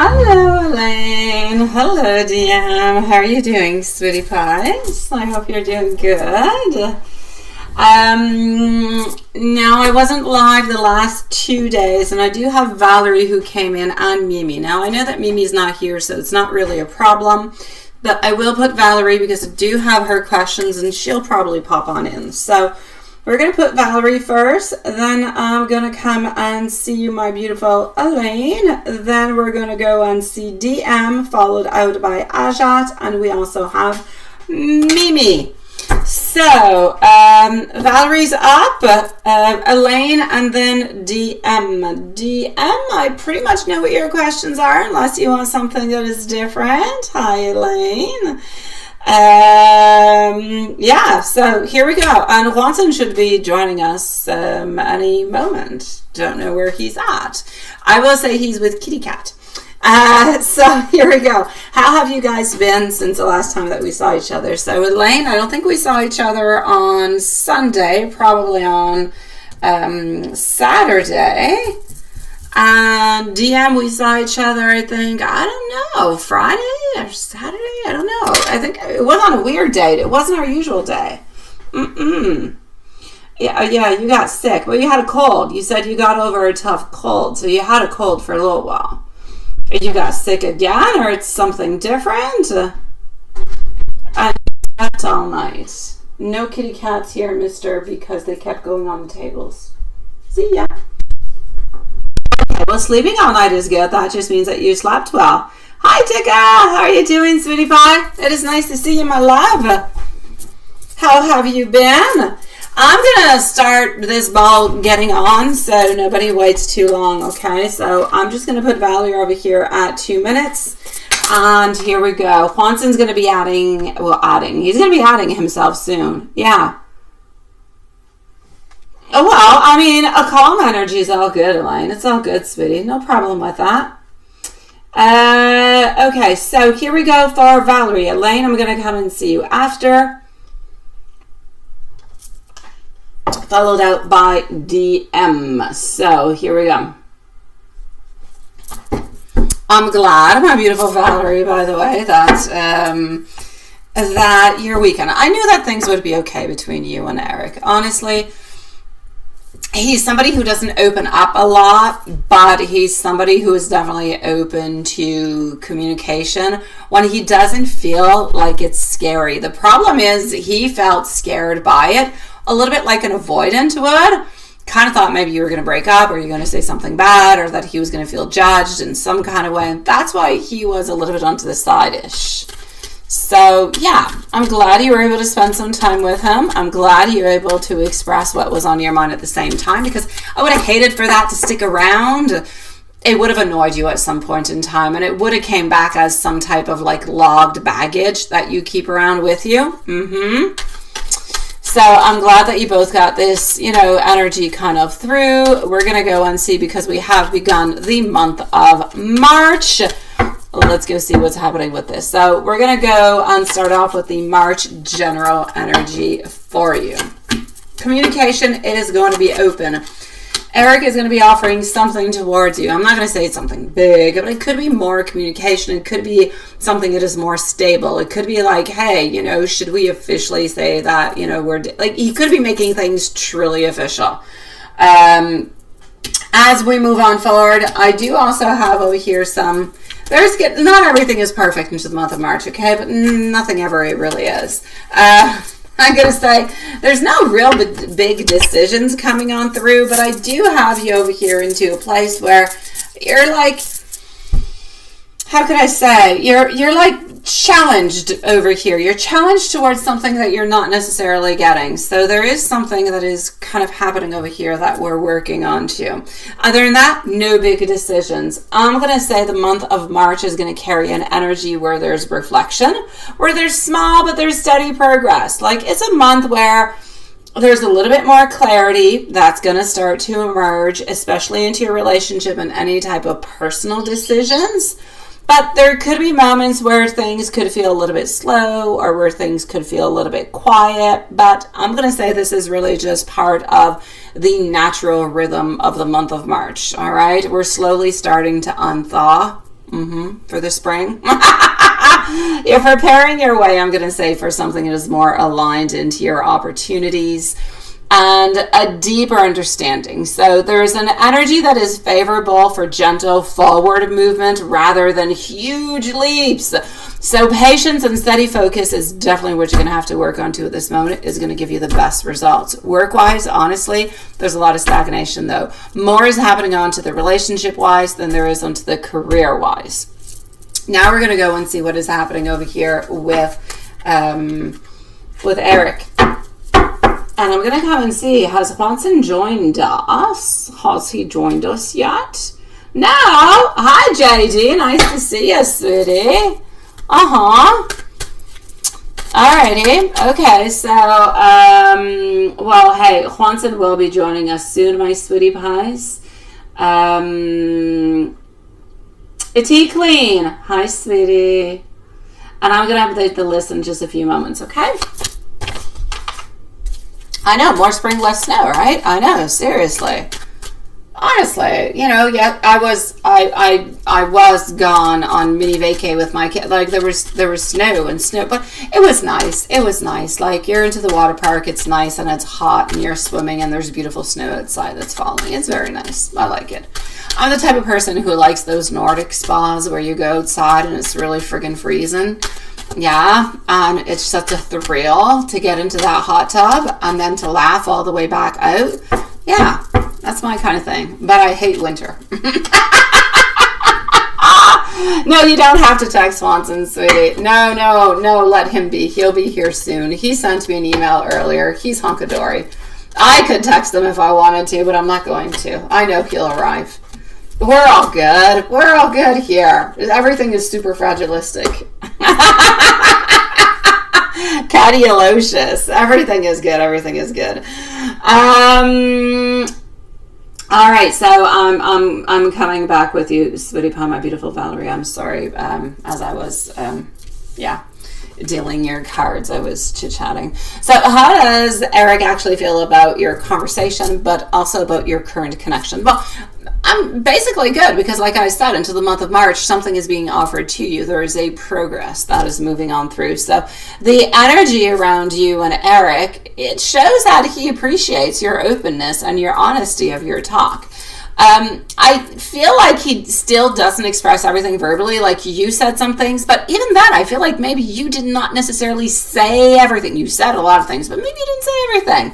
Hello, Elaine. Hello, DM. How are you doing, sweetie pies? I hope you're doing good. Now, I wasn't live the last 2 days, and I do have Valerie who came in and Mimi. Now, I know that Mimi's not here, so it's not really a problem, but I will put Valerie because I do have her questions, and she'll probably pop on in. So, we're going to put Valerie first, then I'm going to come and see you, my beautiful Elaine. Then we're going to go and see DM, followed out by Ajat, and we also have Mimi. So, Valerie's up, Elaine, and then DM. DM, I pretty much know what your questions are, unless you want something that is different. Hi, Elaine. Yeah, so here we go. And Watson should be joining us any moment. Don't know where he's at. I will say he's with Kitty Cat. So here we go. How have you guys been since the last time that we saw each other? So Elaine, I don't think we saw each other on Sunday, probably on Saturday. And DM, we saw each other, I think, I don't know, Friday or Saturday? I don't know. I think it was on a weird date. It wasn't our usual day. Yeah, you got sick. Well, you had a cold. You said you got over a tough cold, so you had a cold for a little while. You got sick again, or it's something different? I slept all night. No kitty cats here, mister, because they kept going on the tables. See ya. Okay, well, sleeping all night is good. That just means that you slept well. Hi, Tika. How are you doing, sweetie pie? It is nice to see you, my love. How have you been? I'm going to start this ball getting on so nobody waits too long, okay? So I'm just going to put Valerie over here at 2 minutes. And here we go. Juanson's going to be he's going to be adding himself soon. Yeah. Oh, well, I mean, a calm energy is all good, Elaine. It's all good, sweetie. No problem with that. Okay, so here we go for Valerie. Elaine, I'm going to come and see you after. Followed out by DM. So here we go. I'm glad, my beautiful Valerie, by the way, that your weekend. I knew that things would be okay between you and Eric. Honestly, he's somebody who doesn't open up a lot, but he's somebody who is definitely open to communication when he doesn't feel like it's scary. The problem is he felt scared by it, a little bit like an avoidant would. Kind of thought maybe you were going to break up, or you're going to say something bad, or that he was going to feel judged in some kind of way. And that's why he was a little bit onto the side-ish. So, yeah, I'm glad you were able to spend some time with him. I'm glad you were able to express what was on your mind at the same time, because I would have hated for that to stick around. It would have annoyed you at some point in time, and it would have came back as some type of like logged baggage that you keep around with you. So I'm glad that you both got this, energy kind of through. We're going to go and see, because we have begun the month of March. Let's go see what's happening with this. So we're going to go and start off with the March general energy for you. Communication, it is going to be open. Eric is going to be offering something towards you. I'm not going to say it's something big, but it could be more communication. It could be something that is more stable. It could be like, hey, should we officially say that, he could be making things truly official. As we move on forward, I do also have over here not everything is perfect into the month of March, okay? But nothing ever it really is. I'm going to say there's no real big decisions coming on through, but I do have you over here into a place where you're like, how could I say? You're like challenged over here. You're challenged towards something that you're not necessarily getting. So there is something that is kind of happening over here that we're working on too. Other than that, no big decisions. I'm going to say the month of March is going to carry an energy where there's reflection, where there's small but there's steady progress. Like, it's a month where there's a little bit more clarity that's going to start to emerge, especially into your relationship and any type of personal decisions. But there could be moments where things could feel a little bit slow, or where things could feel a little bit quiet. But I'm going to say this is really just part of the natural rhythm of the month of March. All right. We're slowly starting to unthaw. for the spring. You're preparing your way, I'm going to say, for something that is more aligned into your opportunities and a deeper understanding. So there's an energy that is favorable for gentle forward movement rather than huge leaps. So patience and steady focus is definitely what you're going to have to work on to at this moment. Is going to give you the best results. Work-wise, honestly, there's a lot of stagnation though. More is happening onto the relationship-wise than there is onto the career-wise. Now we're going to go and see what is happening over here with Eric. And I'm going to come and see, has Juanson joined us? Has he joined us yet? No. Hi, JD. Nice to see you, sweetie. Alrighty. Okay, so, well, hey, Juanson will be joining us soon, my sweetie pies. Tea Clean. Hi, sweetie. And I'm going to update the list in just a few moments, okay? I know, more spring, less snow, right? I know, seriously. Honestly, you know, yeah, I was gone on mini vacay with my kid. Like there was snow, but it was nice. It was nice. Like you're into the water park, it's nice and it's hot and you're swimming and there's beautiful snow outside that's falling. It's very nice. I like it. I'm the type of person who likes those Nordic spas where you go outside and it's really friggin' freezing. Yeah, and it's such a thrill to get into that hot tub and then to laugh all the way back out. Yeah, that's my kind of thing. But I hate winter. No, you don't have to text Swanson, sweetie. No, let him be. He'll be here soon. He sent me an email earlier. He's hunkadory. I could text him if I wanted to, but I'm not going to. I know he'll arrive. We're all good. We're all good here. Everything is super fragilistic. Catialocious. Everything is good. Everything is good. All right, so I'm coming back with you, sweetie pie, my beautiful Valerie. I'm sorry. As I was, dealing your cards, I was chit-chatting. So how does Eric actually feel about your conversation, but also about your current connection? Well, I'm basically good because, like I said, into the month of March, something is being offered to you. There is a progress that is moving on through. So the energy around you and Eric, it shows that he appreciates your openness and your honesty of your talk. I feel like he still doesn't express everything verbally. Like you said some things, but even then, I feel like maybe you did not necessarily say everything. You said a lot of things, but maybe you didn't say everything.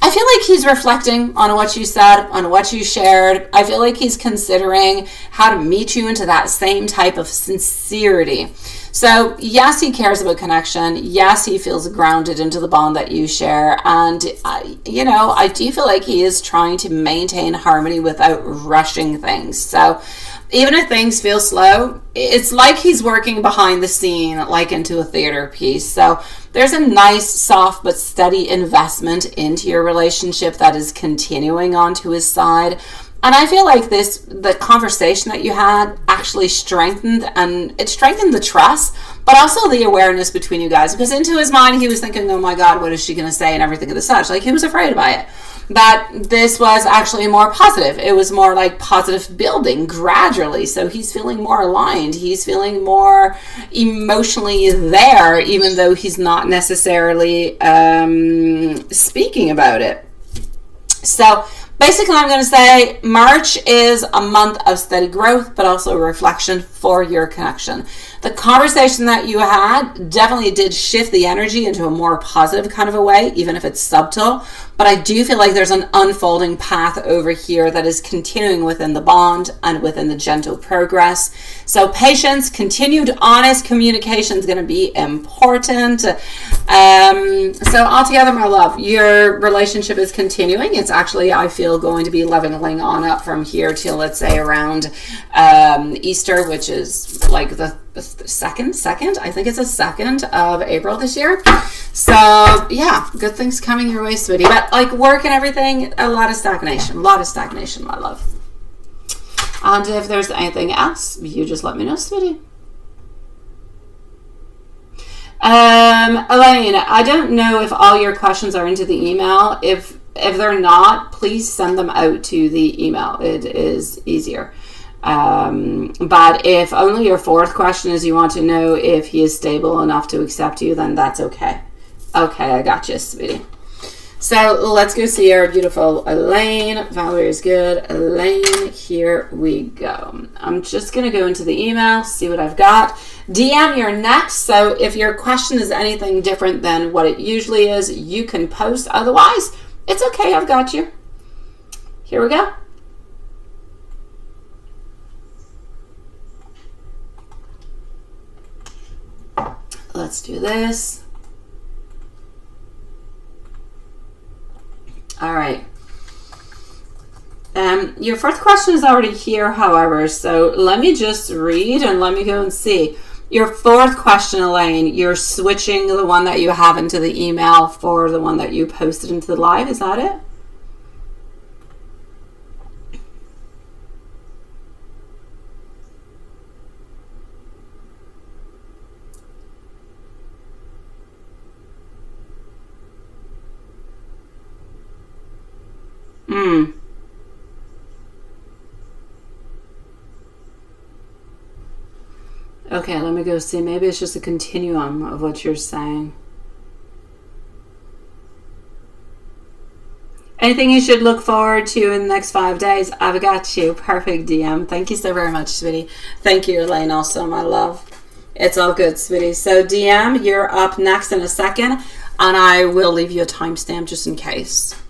I feel like he's reflecting on what you said, on what you shared. I feel like he's considering how to meet you into that same type of sincerity. So yes, he cares about connection. Yes, he feels grounded into the bond that you share. And, I do feel like he is trying to maintain harmony without rushing things. So even if things feel slow, it's like he's working behind the scene, like into a theater piece. So there's a nice, soft, but steady investment into your relationship that is continuing onto his side. And I feel like the conversation that you had actually strengthened the trust, but also the awareness between you guys. Because into his mind, he was thinking, oh my God, what is she going to say and everything of the such. Like he was afraid by it. But this was actually more positive. It was more like positive building gradually. So he's feeling more aligned. He's feeling more emotionally there, even though he's not necessarily speaking about it. So basically, I'm going to say March is a month of steady growth, but also reflection for your connection. The conversation that you had definitely did shift the energy into a more positive kind of a way, even if it's subtle. But I do feel like there's an unfolding path over here that is continuing within the bond and within the gentle progress. So patience, continued honest communication is going to be important. So altogether, my love, your relationship is continuing. It's actually, I feel, going to be leveling on up from here till, let's say, around Easter, which is like the second, I think it's the 2nd of April this year. So yeah, good things coming your way, sweetie. But like work and everything, a lot of stagnation, my love. And if there's anything else, you just let me know, sweetie. Elaine, I don't know if all your questions are into the email. If they're not, please send them out to the email. It is easier. But if only your fourth question is you want to know if he is stable enough to accept you, then that's okay. Okay, I got you, sweetie. So let's go see our beautiful Elaine. Valerie is good. Elaine, here we go. I'm just going to go into the email, see what I've got. DM, you're next. So if your question is anything different than what it usually is, you can post. Otherwise, it's okay. I've got you. Here we go. Let's do this. All right. Your fourth question is already here, however, so let me just read and let me go and see. Your fourth question, Elaine, you're switching the one that you have into the email for the one that you posted into the live. Is that it? Okay, let me go see. Maybe it's just a continuum of what you're saying. Anything you should look forward to in the next 5 days? I've got you. Perfect, DM. Thank you so very much, sweetie. Thank you, Elaine, also, my love. It's all good, sweetie. So, DM, you're up next in a second, and I will leave you a timestamp just in case.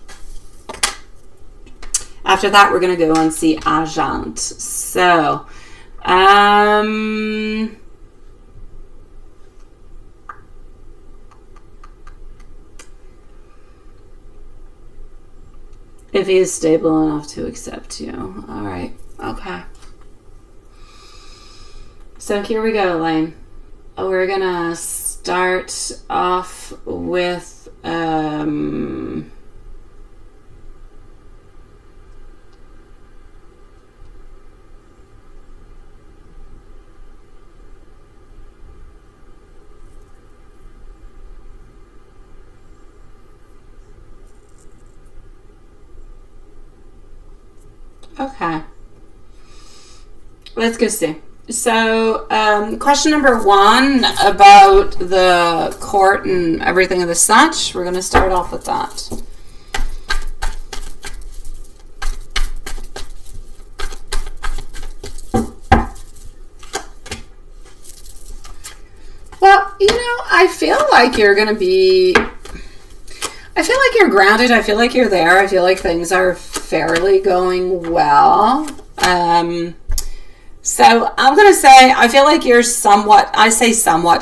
After that, we're going to go and see Agent. So, if he is stable enough to accept you. All right. Okay. So here we go, Elaine. We're going to start off with okay. Let's go see. So, question number 1 about the court and everything of the such. We're going to start off with that. Well, you know, I feel like you're going to be... I feel like you're grounded. I feel like you're there. I feel like things are fairly going well. So I'm going to say, I feel like you're somewhat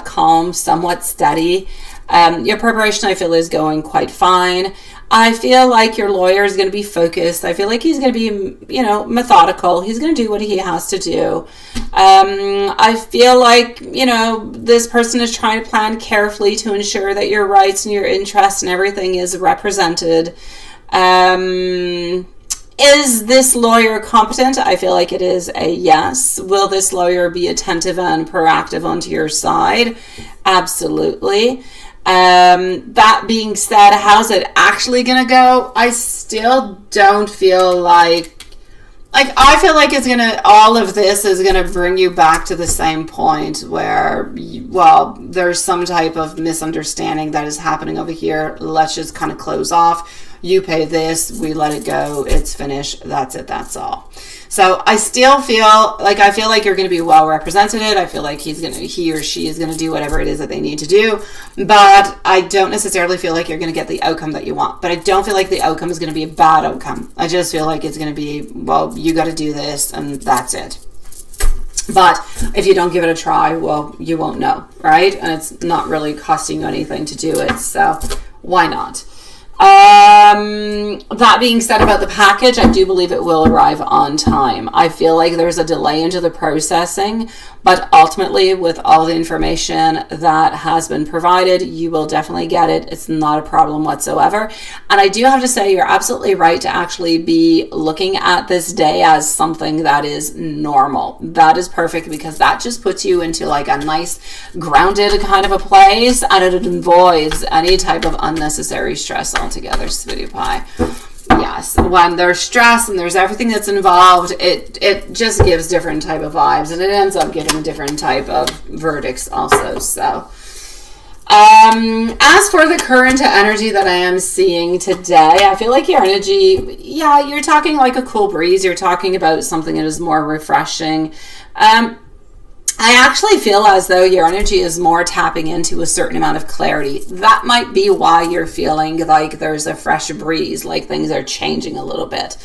calm, somewhat steady. Your preparation, I feel, is going quite fine. I feel like your lawyer is going to be focused. I feel like he's going to be, you know, methodical. He's going to do what he has to do. I feel like, you know, this person is trying to plan carefully to ensure that your rights and your interests and everything is represented. Is this lawyer competent? I feel like it is a yes. Will this lawyer be attentive and proactive onto your side? Absolutely. That being said, how's it actually going to go? I still don't feel like I feel like it's going to, all of this is going to bring you back to the same point where, there's some type of misunderstanding that is happening over here. Let's just kind of close off. You pay this, we let it go, it's finished, that's it, that's all. So I still feel like you're going to be well represented. I feel like he or she is going to do whatever it is that they need to do, but I don't necessarily feel like you're going to get the outcome that you want. But I don't feel like the outcome is going to be a bad outcome. I just feel like it's going to be, well, you got to do this and that's it. But if you don't give it a try, well, you won't know, right? And it's not really costing you anything to do it, so why not? That being said about the package, I do believe it will arrive on time. I feel like there's a delay into the processing, but ultimately with all the information that has been provided, you will definitely get it. It's not a problem whatsoever. And I do have to say, you're absolutely right to actually be looking at this day as something that is normal. That is perfect, because that just puts you into like a nice grounded kind of a place, and it avoids any type of unnecessary stress altogether, sweetie pie. Yeah, yes, when there's stress and there's everything that's involved, it just gives different type of vibes, and it ends up giving different type of verdicts also. So as for the current energy that I am seeing today, I feel like your energy, yeah, you're talking like a cool breeze. You're talking about something that is more refreshing. I actually feel as though your energy is more tapping into a certain amount of clarity. That might be why you're feeling like there's a fresh breeze, like things are changing a little bit.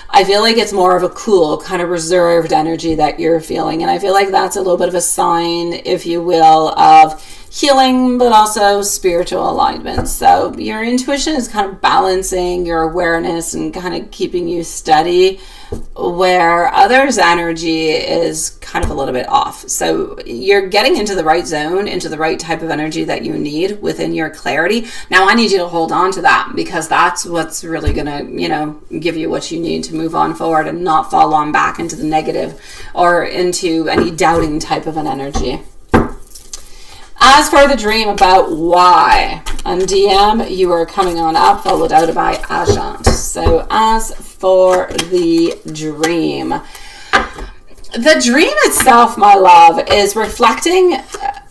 I feel like it's more of a cool, kind of reserved energy that you're feeling. And I feel like that's a little bit of a sign, if you will, of healing, but also spiritual alignment. So your intuition is kind of balancing your awareness and kind of keeping you steady, where others' energy is kind of a little bit off. So you're getting into the right zone, into the right type of energy that you need within your clarity. Now I need you to hold on to that, because that's what's really going to, give you what you need to move on forward and not fall on back into the negative or into any doubting type of an energy. As for the dream about why, on DM, you are coming on up, followed out by Ajant. So as for the dream itself, my love, is reflecting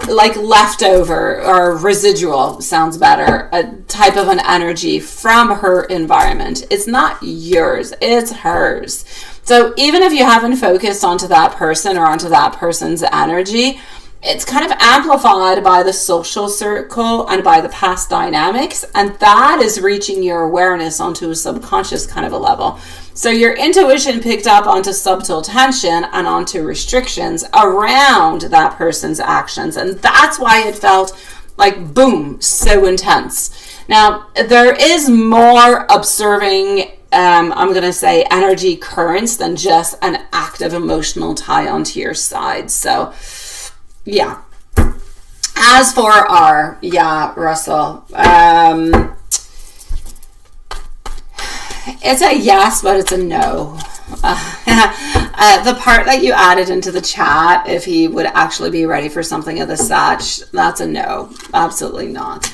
like leftover or residual, sounds better, a type of an energy from her environment. It's not yours, it's hers. So even if you haven't focused onto that person or onto that person's energy, it's kind of amplified by the social circle and by the past dynamics, and that is reaching your awareness onto a subconscious kind of a level. So your intuition picked up onto subtle tension and onto restrictions around that person's actions, and that's why it felt like, boom, so intense. Now, there is more observing I'm going to say energy currents than just an active emotional tie onto your side. So yeah. As for R, yeah, Russell, it's a yes, but it's a no. The part that you added into the chat, if he would actually be ready for something of the such, that's a no. Absolutely not.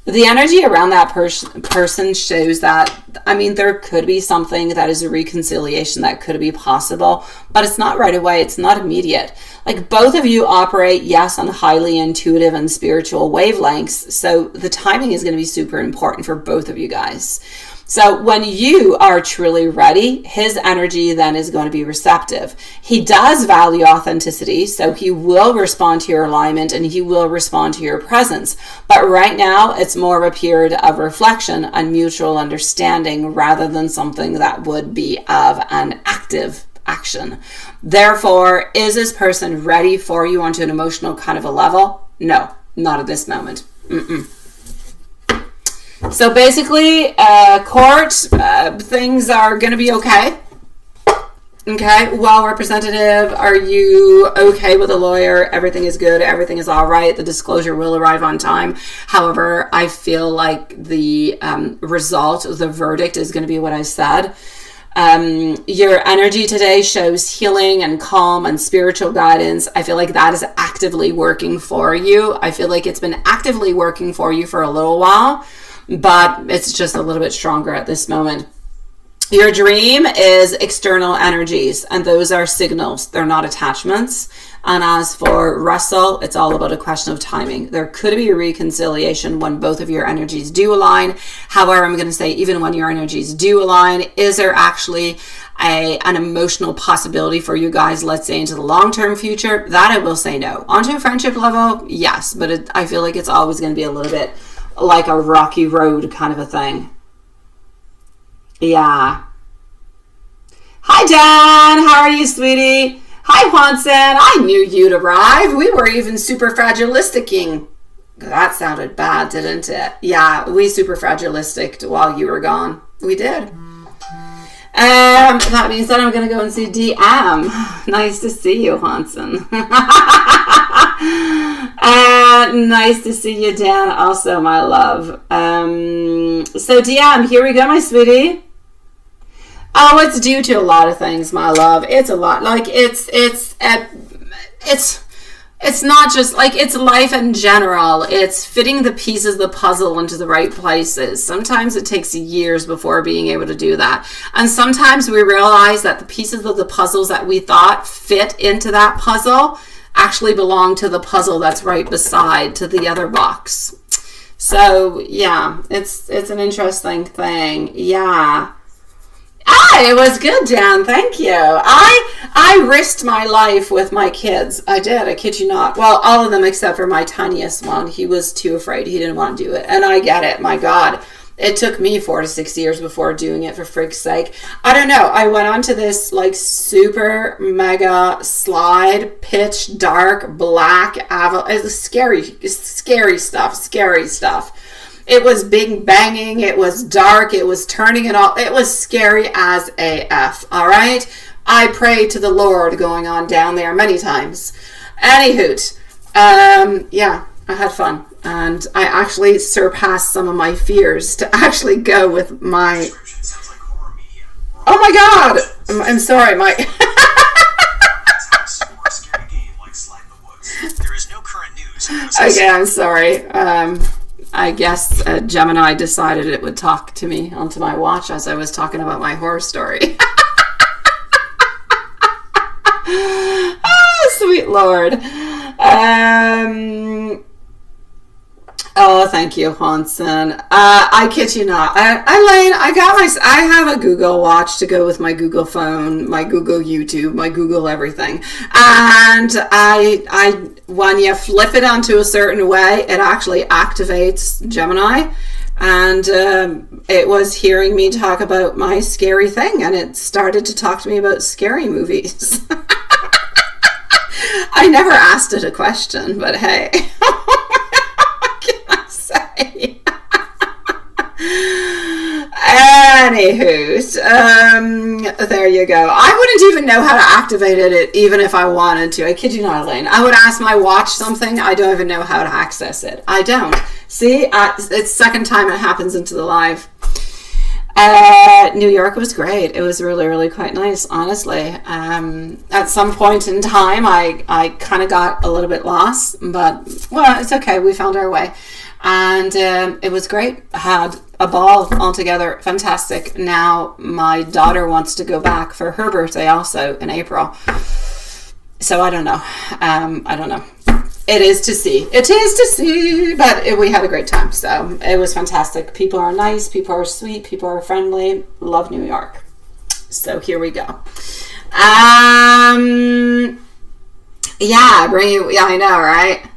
The energy around that person shows that, I mean, there could be something that is a reconciliation that could be possible, but it's not right away. It's not immediate. Like, both of you operate, yes, on highly intuitive and spiritual wavelengths. So the timing is going to be super important for both of you guys. So when you are truly ready, his energy then is going to be receptive. He does value authenticity, so he will respond to your alignment and he will respond to your presence. But right now, it's more of a period of reflection and mutual understanding rather than something that would be of an active action. Therefore, is this person ready for you onto an emotional kind of a level? No, not at this moment. So basically, court, things are going to be okay. Okay, well, representative, are you okay with a lawyer? Everything is good. Everything is all right. The disclosure will arrive on time. However, I feel like the result, the verdict is going to be what I said. Your energy today shows healing and calm and spiritual guidance. I feel like that is actively working for you. I feel like it's been actively working for you for a little while, but it's just a little bit stronger at this moment. Your dream is external energies, and those are signals. They're not attachments. And as for Russell, it's all about a question of timing. There could be a reconciliation when both of your energies do align. However, I'm going to say, even when your energies do align, is there actually an emotional possibility for you guys, let's say into the long-term future? That I will say no. Onto a friendship level, yes, but I feel like it's always going to be a little bit like a rocky road kind of a thing. Yeah. Hi, Dan. How are you, sweetie? Hi, Juanson. I knew you'd arrive. We were even super fragilisticing. That sounded bad, didn't it? Yeah, we super fragilistic while you were gone. We did. That means that I'm going to go and see DM. Nice to see you, Hanson. Nice to see you, Dan, also, my love. So DM, here we go, my sweetie. Oh, it's due to a lot of things, my love. It's a lot. Like, it's it's not just like, it's life in general. It's fitting the pieces of the puzzle into the right places. Sometimes it takes years before being able to do that. And sometimes we realize that the pieces of the puzzles that we thought fit into that puzzle actually belong to the puzzle that's right beside to the other box. So yeah, it's an interesting thing. Yeah. It was good, Dan. Thank you. I risked my life with my kids. I did. I kid you not. Well, all of them except for my tiniest one. He was too afraid. He didn't want to do it. And I get it. My God. It took me 4 to 6 years before doing it, for frig's sake. I don't know. I went onto this like super mega slide, pitch dark, black, it was scary stuff. It was big banging. It was dark. It was turning it all. It was scary as AF. All right. I prayed to the Lord going on down there many times. Anyhoot. Yeah, I had fun. And I actually surpassed some of my fears to actually go with my... Oh my God! I'm sorry, my... Okay, I'm sorry. I guess Gemini decided it would talk to me onto my watch as I was talking about my horror story. Oh, sweet Lord. Oh, thank you, Hanson. I kid you not. Elaine, I have a Google Watch to go with my Google phone, my Google YouTube, my Google everything. And when you flip it onto a certain way, it actually activates Gemini. And it was hearing me talk about my scary thing, and it started to talk to me about scary movies. I never asked it a question, but hey. Anywho, there you go. I wouldn't even know how to activate it even if I wanted to. I kid you not, Elaine. I would ask my watch something. I don't even know how to access it. I don't. See, it's second time it happens into the live. New York was great. It was really, really quite nice, honestly. At some point in time, I kind of got a little bit lost, but, well, it's okay. We found our way. And it was great. I had a ball altogether. Fantastic. Now my daughter wants to go back for her birthday also in April. So I don't know. I don't know. It is to see. It is to see. But we had a great time. So it was fantastic. People are nice. People are sweet. People are friendly. Love New York. So here we go. Yeah, bring you. Yeah, I know, right?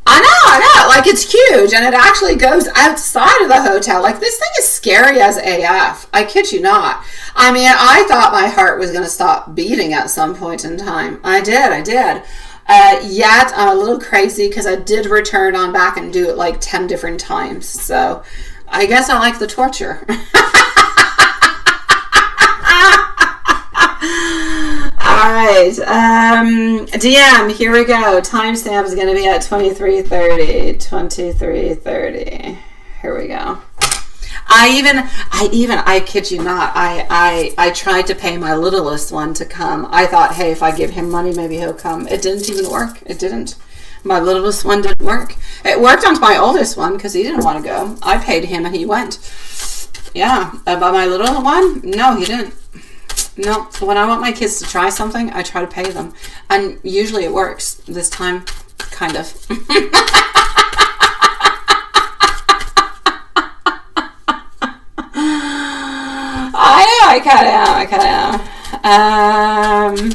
I know, like it's huge and it actually goes outside of the hotel. Like this thing is scary as AF. I kid you not. I mean, I thought my heart was going to stop beating at some point in time. I did. Yet I'm a little crazy because I did return on back and do it like 10 different times. So I guess I like the torture. All right, DM, here we go. Timestamp is going to be at 23:30. 23:30. Here we go. I kid you not, I tried to pay my littlest one to come. I thought, hey, if I give him money, maybe he'll come. It didn't even work. It didn't. My littlest one didn't work. It worked on my oldest one because he didn't want to go. I paid him and he went. Yeah, but my little one, no, he didn't. No, when I want my kids to try something, I try to pay them. And usually it works. This time, kind of. I kind of am.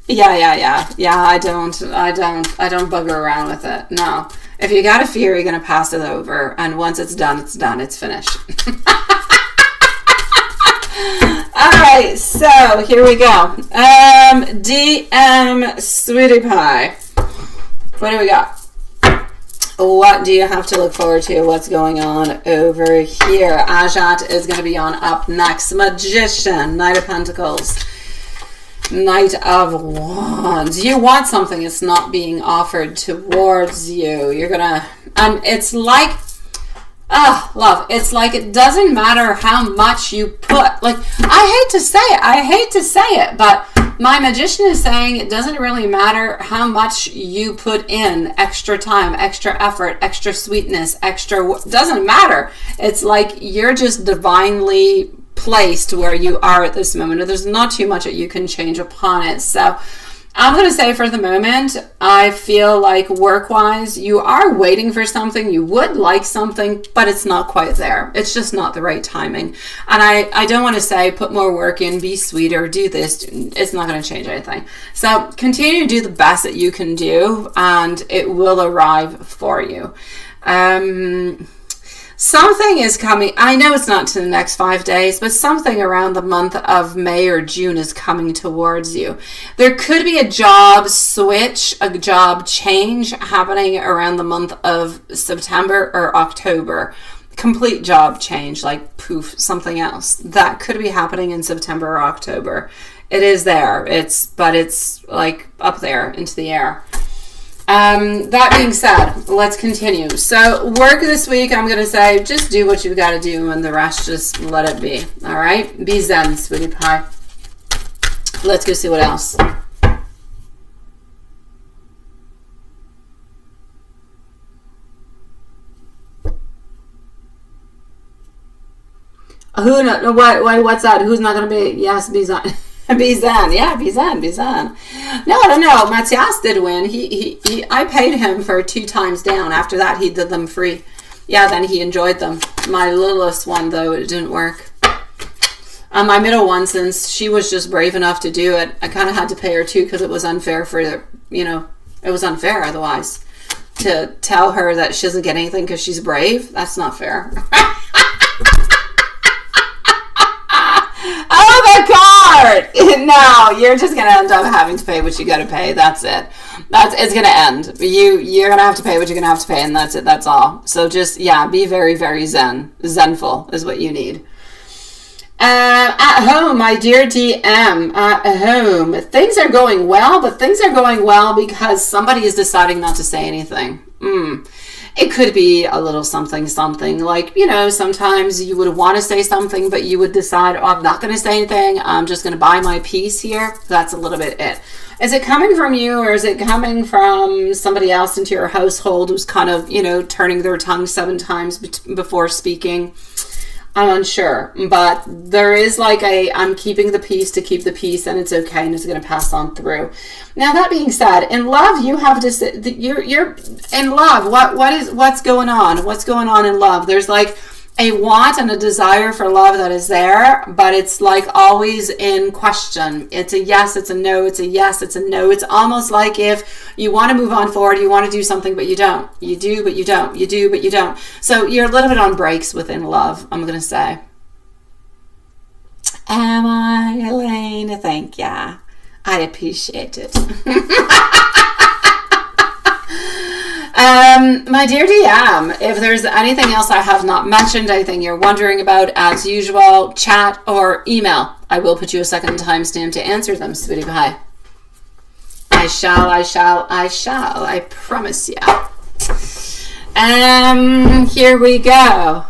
Yeah, I don't bugger around with it. No. If you got a fear, you're going to pass it over. And once it's done, it's finished. Alright, so here we go. DM Sweetie Pie. What do we got? What do you have to look forward to? What's going on over here? Ajat is going to be on up next. Magician, Knight of Pentacles, Knight of Wands. You want something, it's not being offered towards you. You're going to, and it's like, love, it's like it doesn't matter how much you put. Like, I hate to say it, but My magician is saying it doesn't really matter how much you put in, extra time, extra effort, extra sweetness, doesn't matter. It's like you're just divinely placed where you are at this moment. There's not too much that you can change upon it. So I'm going to say for the moment, I feel like work-wise, you are waiting for something. You would like something, but it's not quite there. It's just not the right timing. And I don't want to say put more work in, be sweeter, do this. It's not going to change anything. So continue to do the best that you can do, and it will arrive for you. Something is coming. I know it's not to the next 5 days, but something around the month of May or June is coming towards you. There could be a job switch, a job change happening around the month of September or October. Complete job change, like poof, something else. That could be happening in September or October. It is there. But it's like up there into the air. That being said, let's continue. So work this week, I'm going to say, just do what you've got to do and the rest just let it be. All right? Be zen, sweetie pie. Let's go see what else. What's that? Who's not going to be? Yes, be zen. Be zen, yeah, be zen. No, I don't know. Matthias did win. I paid him for 2 times down. After that, he did them free. Yeah, then he enjoyed them. My littlest one, though, it didn't work. My middle one, since she was just brave enough to do it, I kind of had to pay her too because it was unfair it was unfair otherwise. To tell her that she doesn't get anything because she's brave, that's not fair. Oh my God! No, you're just gonna end up having to pay what you gotta pay. That's it. It's gonna end. You're gonna have to pay what you're gonna have to pay, and that's it. That's all. So just be very, very zenful is what you need. At home, my dear DM, at home, things are going well, but things are going well because somebody is deciding not to say anything. It could be a little something, like, sometimes you would want to say something, but you would decide, oh, I'm not going to say anything. I'm just going to buy my peace here. That's a little bit it. Is it coming from you, or is it coming from somebody else into your household who's kind of, turning their tongue 7 times before speaking? I'm unsure, but there is like I'm keeping the peace to keep the peace, and it's okay, and it's going to pass on through. Now, that being said, in love, you have to, you're in love. What's going on? What's going on in love? There's like a want and a desire for love that is there, but it's like always in question. It's a yes, it's a no, it's a yes, it's a no. It's almost like if you want to move on forward, you want to do something, but you don't. You do, but you don't. You do, but you don't. So you're a little bit on breaks within love, I'm going to say. Am I, Elaine? Thank ya. I appreciate it. My dear DM, if there's anything else I have not mentioned, anything you're wondering about, as usual, chat or email. I will put you a second timestamp to answer them, sweetie pie. I shall. I promise you. Here we go.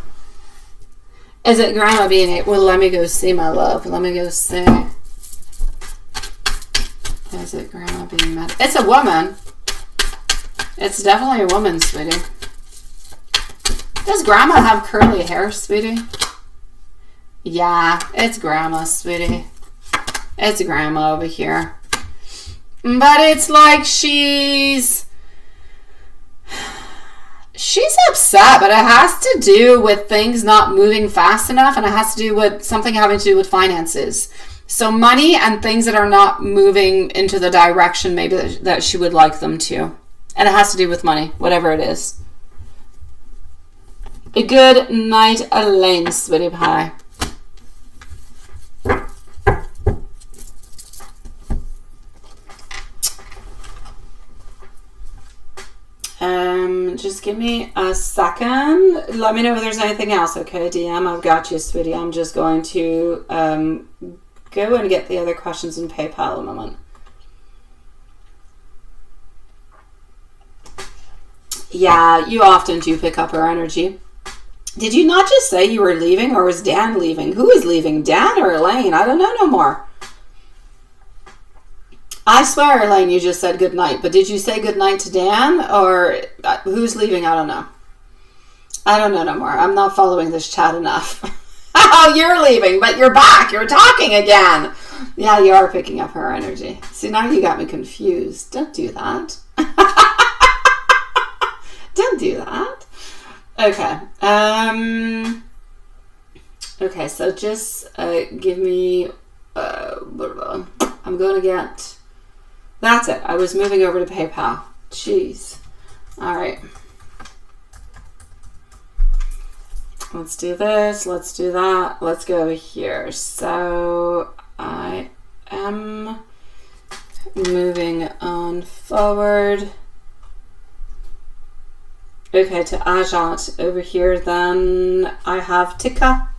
Is it Grandma being it? Well, let me go see, my love. Let me go see. Is it Grandma being mad? It's a woman. It's definitely a woman, sweetie. Does Grandma have curly hair, sweetie? Yeah, it's Grandma, sweetie. It's Grandma over here. But it's like she's upset, but it has to do with things not moving fast enough, and it has to do with something having to do with finances. So money and things that are not moving into the direction maybe that she would like them to. And it has to do with money, whatever it is. A good night, Elaine, sweetie pie. Just give me a second. Let me know if there's anything else, okay, DM? I've got you, sweetie. I'm just going to go and get the other questions in PayPal a moment. Yeah, you often do pick up her energy. Did you not just say you were leaving, or was Dan leaving? Who is leaving, Dan or Elaine? I don't know no more. I swear, Elaine, you just said good night, but did you say good night to Dan, or who's leaving? I don't know. I don't know no more. I'm not following this chat enough. Oh, you're leaving, but you're back. You're talking again. Yeah, you are picking up her energy. See, now you got me confused. Don't do that. Don't do that. Okay. Okay, so just give me... I'm going to get... That's it. I was moving over to PayPal. Jeez. All right. Let's do this. Let's do that. Let's go over here. So I am moving on forward. Okay, to Ajat over here. Then I have Tika.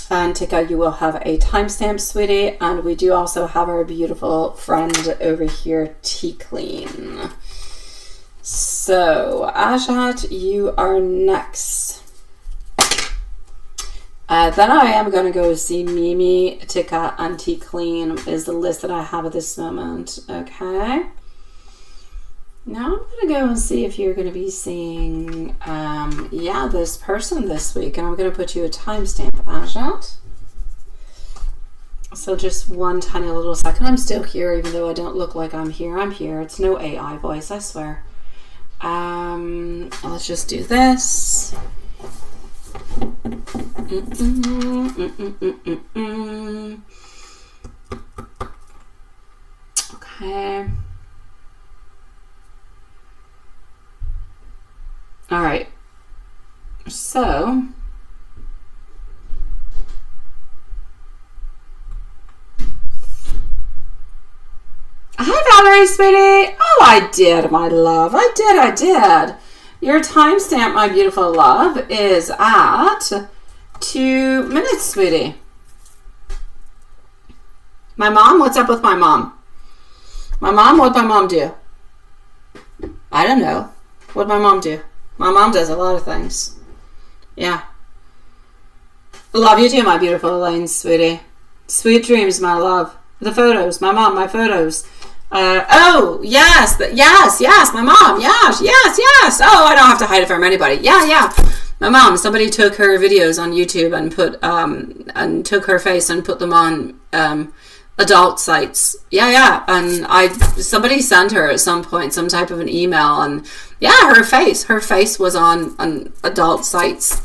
And Tika, you will have a timestamp, sweetie. And we do also have our beautiful friend over here, T-Clean. So, Ajat, you are next. Then I am going to go see Mimi, Tika, and T-Clean is the list that I have at this moment. Okay. Now I'm going to go and see if you're going to be seeing, this person this week. And I'm going to put you a timestamp, Ajat. So just one tiny little second. I'm still here, even though I don't look like I'm here. I'm here. It's no AI voice, I swear. Let's just do this. Okay. All right. So hi, Valerie, sweetie. Oh, I did, my love. I did. Your timestamp, my beautiful love, is at 2 minutes, sweetie. My mom? What's up with my mom? My mom? What'd my mom do? I don't know. What'd my mom do? My mom does a lot of things. Yeah. Love you too, my beautiful Elaine, sweetie. Sweet dreams, my love. The photos, my mom, my photos. Oh, yes, my mom, yes. Oh, I don't have to hide it from anybody. Yeah. My mom, somebody took her videos on YouTube and put, and took her face and put them on, adult sites. Yeah. And somebody sent her at some point some type of an email, and yeah, her face was on adult sites.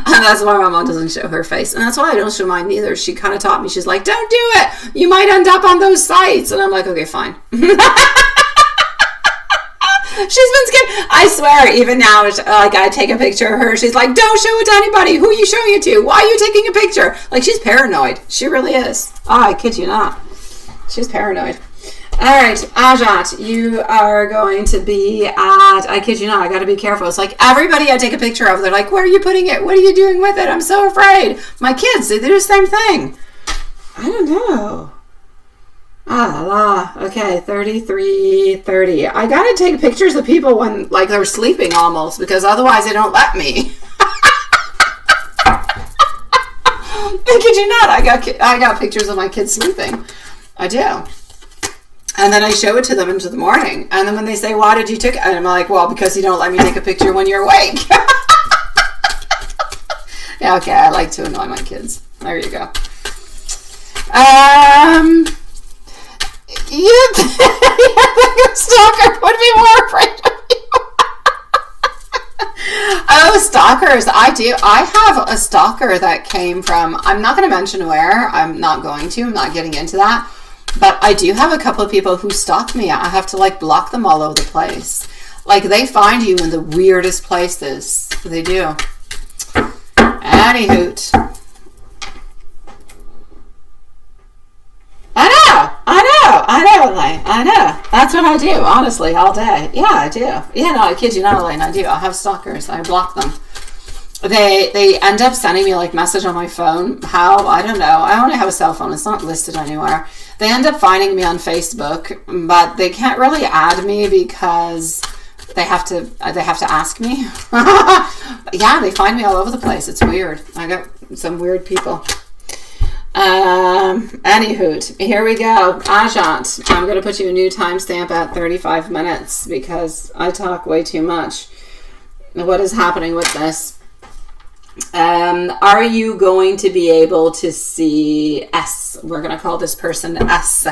And that's why my mom doesn't show her face, and that's why I don't show mine either. She kind of taught me. She's like, don't do it, you might end up on those sites. And I'm like, okay, fine. She's been scared. I swear, even now, like, I take a picture of her, she's like, don't show it to anybody. Who are you showing it to? Why are you taking a picture? Like, she's paranoid. She really is. Oh, I kid you not. She's paranoid. All right, Ajat, you are going to be at, I kid you not, I got to be careful. It's like everybody I take a picture of, they're like, where are you putting it? What are you doing with it? I'm so afraid. My kids, they do the same thing. I don't know. Okay, 33:30. I got to take pictures of people when, like, they're sleeping almost, because otherwise they don't let me. I kid you not, I got pictures of my kids sleeping. I do. And then I show it to them into the morning. And then when they say, why did you take it? And I'm like, well, because you don't let me take a picture when you're awake. Yeah, okay, I like to annoy my kids. There you go. You think a stalker would be more afraid of you? Oh, stalkers. I do. I have a stalker that came from, I'm not going to mention where. I'm not getting into that. But I do have a couple of people who stalk me. I have to, like, block them all over the place. Like, they find you in the weirdest places. They do. Any hoot. I know. That's what I do, honestly, all day. Yeah, I do. Yeah, no, I kid you not, Elaine. I do. I have stalkers. I block them. They end up sending me, like, message on my phone. How? I don't know. I only have a cell phone. It's not listed anywhere. They end up finding me on Facebook, but they can't really add me because they have to ask me. Yeah, they find me all over the place. It's weird. I got some weird people. Anywho, here we go. Ajant, I'm going to put you a new timestamp at 35 minutes because I talk way too much. What is happening with this? Are you going to be able to see S? We're going to call this person S.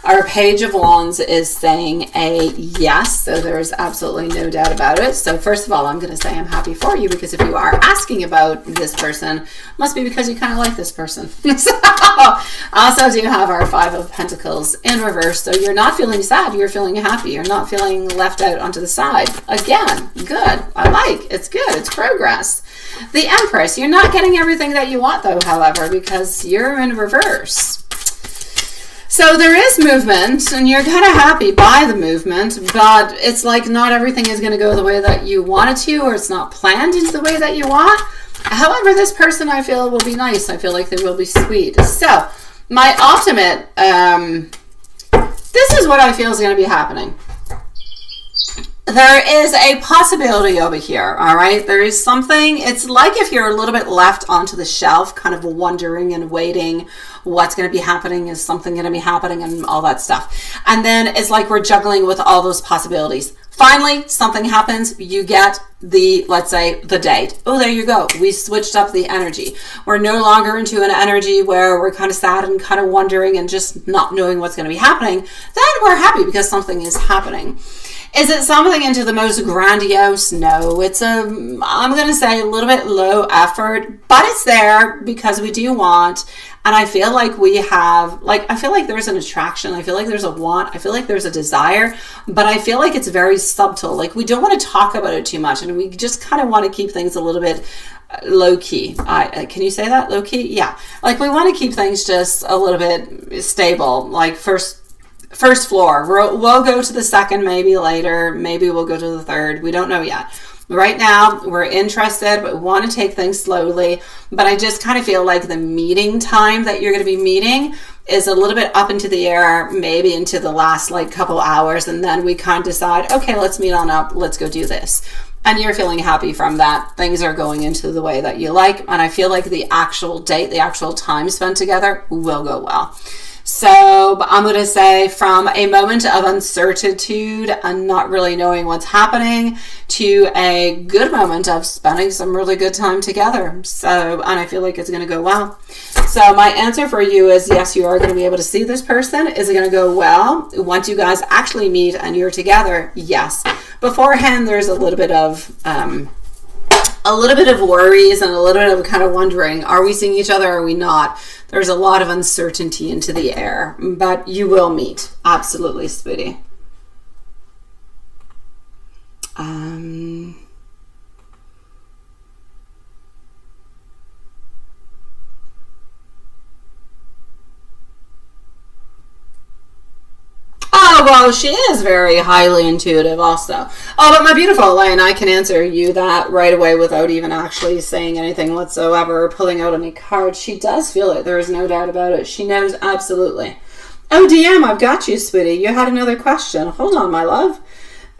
Our Page of Wands is saying a yes, so there's absolutely no doubt about it. So first of all, I'm going to say I'm happy for you, because if you are asking about this person, must be because you kind of like this person. So also do have our Five of Pentacles in reverse, so you're not feeling sad, you're feeling happy, you're not feeling left out onto the side. Again, good. I like. It's good. It's progress. The Empress, you're not getting everything that you want though, however, because you're in reverse. So there is movement, and you're kind of happy by the movement, but it's like not everything is going to go the way that you want it to, or it's not planned into the way that you want. However, this person, I feel, will be nice. I feel like they will be sweet. So my ultimate, this is what I feel is going to be happening. There is a possibility over here, all right? There is something, it's like if you're a little bit left onto the shelf, kind of wondering and waiting what's going to be happening, is something going to be happening, and all that stuff. And then it's like we're juggling with all those possibilities. Finally, something happens, you get the, let's say, the date. Oh, there you go. We switched up the energy. We're no longer into an energy where we're kind of sad and kind of wondering and just not knowing what's going to be happening. Then we're happy because something is happening. Is it something into the most grandiose? No, it's I'm going to say a little bit low effort, but it's there because we do want, and I feel like we have, like, I feel like there's an attraction. I feel like there's a want. I feel like there's a desire, but I feel like it's very subtle. Like, we don't want to talk about it too much, and we just kind of want to keep things a little bit low key. Can you say that? Low key? Yeah. Like, we want to keep things just a little bit stable. Like, first floor. We'll go to the second maybe later. Maybe we'll go to the third. We don't know yet. Right now, we're interested, but we want to take things slowly. But I just kind of feel like the meeting time that you're going to be meeting is a little bit up into the air, maybe into the last like couple hours. And then we kind of decide, okay, let's meet on up. Let's go do this. And you're feeling happy from that. Things are going into the way that you like. And I feel like the actual date, the actual time spent together will go well. So I'm going to say from a moment of uncertainty and not really knowing what's happening to a good moment of spending some really good time together. So, and I feel like it's going to go well. So my answer for you is yes, you are going to be able to see this person. Is it going to go well? Once you guys actually meet and you're together, yes. Beforehand, there's a little bit of worries and a little bit of kind of wondering, are we seeing each other? Are we not? There's a lot of uncertainty into the air, but you will meet. Absolutely, sweetie. Oh, well, she is very highly intuitive also. Oh, but my beautiful Elaine, I can answer you that right away without even actually saying anything whatsoever or pulling out any cards. She does feel it. There is no doubt about it. She knows absolutely. Oh, DM, I've got you, sweetie. You had another question. Hold on, my love.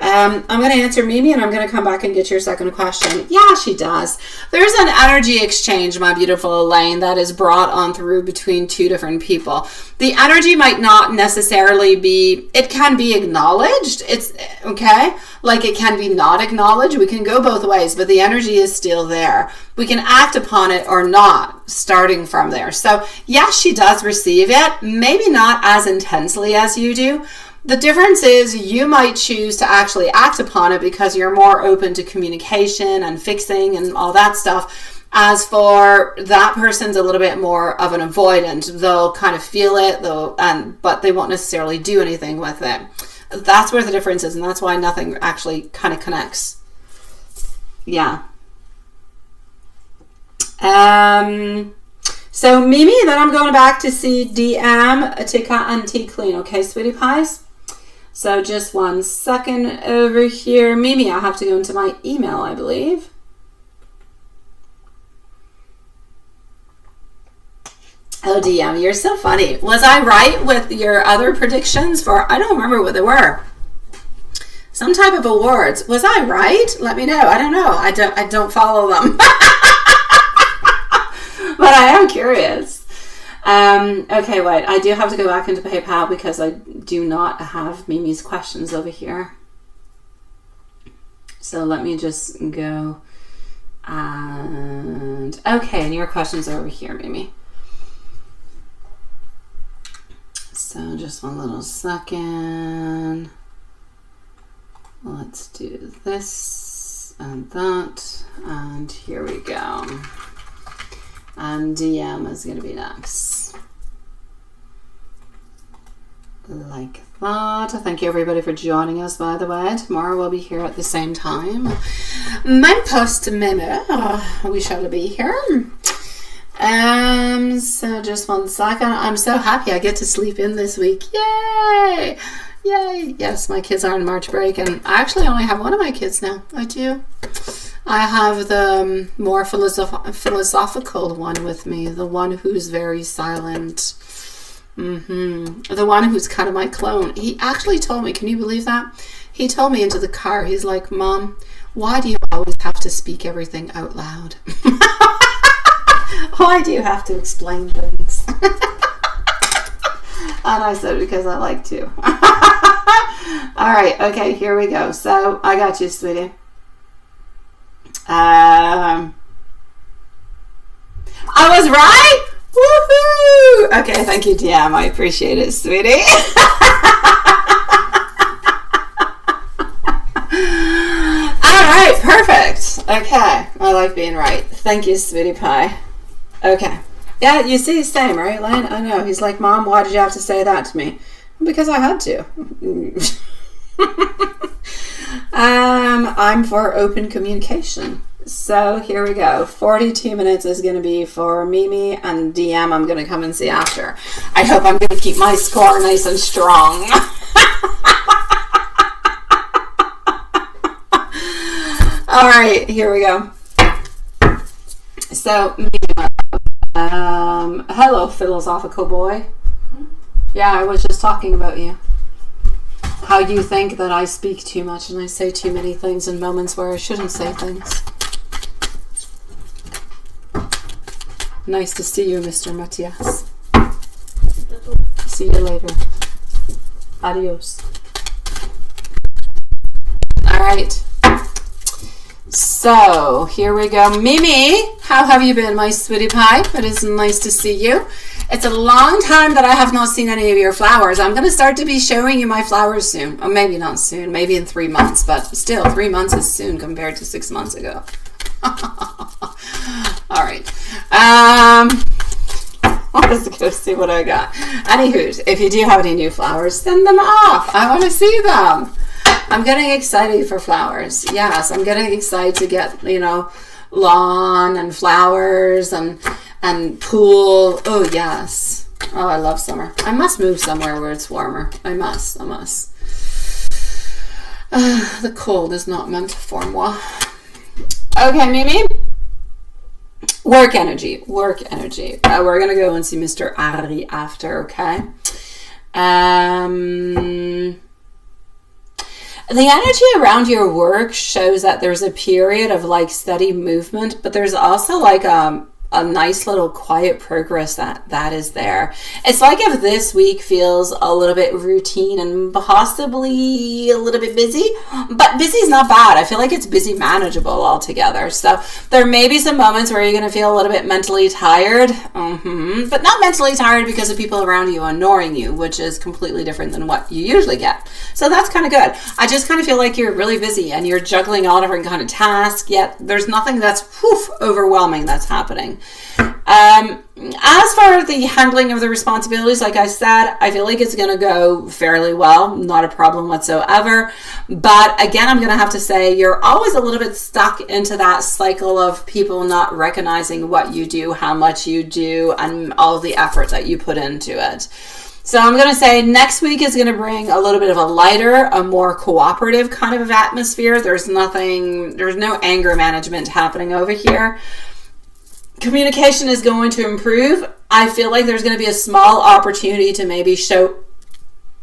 I'm going to answer Mimi, and I'm going to come back and get your second question. Yeah, she does. There's an energy exchange, my beautiful Elaine, that is brought on through between two different people. The energy might not necessarily be, it can be acknowledged. It's okay. Like, it can be not acknowledged. We can go both ways, but the energy is still there. We can act upon it or not, starting from there. So yes, she does receive it. Maybe not as intensely as you do. The difference is you might choose to actually act upon it because you're more open to communication and fixing and all that stuff. As for that person's a little bit more of an avoidant. They'll kind of feel it, but they won't necessarily do anything with it. That's where the difference is, and that's why nothing actually kind of connects. Yeah. So Mimi, then I'm going back to see DM, Tika, and T Clean. Okay, sweetie pies? So just 1 second over here. Mimi, I have to go into my email, I believe. Oh, DM, you're so funny. Was I right with your other predictions for, I don't remember what they were. Some type of awards. Was I right? Let me know. I don't know. I don't follow them. But I am curious. Okay, wait. I do have to go back into PayPal because I do not have Mimi's questions over here. So let me just go and okay, and your questions are over here, Mimi. So just one little second. Let's do this and that, and here we go. And DM is going to be next. Like that. Thank you everybody for joining us, by the way. Tomorrow we'll be here at the same time. Mein post meme. We shall be here. So just one second. I'm so happy I get to sleep in this week. Yay! Yay! Yes, my kids are on March break, and I actually only have one of my kids now. I do. I have the more philosophical one with me, the one who's very silent. The one who's kind of my clone. He actually told me, can you believe that? He told me into the car, he's like, Mom, why do you always have to speak everything out loud? Why do you have to explain things? And I said, because I like to. All right, okay, here we go. So I got you, sweetie. I was right? Woohoo! Okay, thank you, DM. I appreciate it, sweetie. All right, perfect. Okay, I like being right. Thank you, sweetie pie. Okay. Yeah, you see, same, right, Len? I know. He's like, Mom, why did you have to say that to me? Because I had to. I'm for open communication. So here we go. 42 minutes is going to be for Mimi, and DM I'm going to come and see after. I hope I'm going to keep my score nice and strong. All right, here we go. So, hello, philosophical boy. Yeah, I was just talking about you. How you think that I speak too much and I say too many things in moments where I shouldn't say things. Nice to see you, Mr. Matias. See you later. Adios. All right. So, here we go. Mimi, how have you been, my sweetie pie? It is nice to see you. It's a long time that I have not seen any of your flowers. I'm going to start to be showing you my flowers soon. Or maybe not soon, maybe in 3 months. But still, 3 months is soon compared to 6 months ago. All right. Let's go see what I got. Anywho, if you do have any new flowers, send them off. I want to see them. I'm getting excited for flowers. Yes, I'm getting excited to get, lawn and flowers and pool. Oh, yes. Oh, I love summer. I must move somewhere where it's warmer. I must. The cold is not meant for moi. Okay, Mimi. Work energy. We're going to go and see Mr. Ari after, okay? The energy around your work shows that there's a period of steady movement, but there's also a nice little quiet progress that is there. It's like if this week feels a little bit routine and possibly a little bit busy, but busy is not bad. I feel like it's busy manageable altogether. So there may be some moments where you're going to feel a little bit mentally tired, but not mentally tired because of people around you annoying you, which is completely different than what you usually get. So that's kind of good. I just kind of feel like you're really busy and you're juggling all different kind of tasks, yet there's nothing that's overwhelming that's happening. As far as the handling of the responsibilities, like I said, I feel like it's going to go fairly well, not a problem whatsoever. But again, I'm going to have to say you're always a little bit stuck into that cycle of people not recognizing what you do, how much you do, and all of the effort that you put into it. So I'm going to say next week is going to bring a little bit of a lighter, a more cooperative kind of atmosphere. There's no anger management happening over here. Communication is going to improve. I feel like there's going to be a small opportunity to maybe show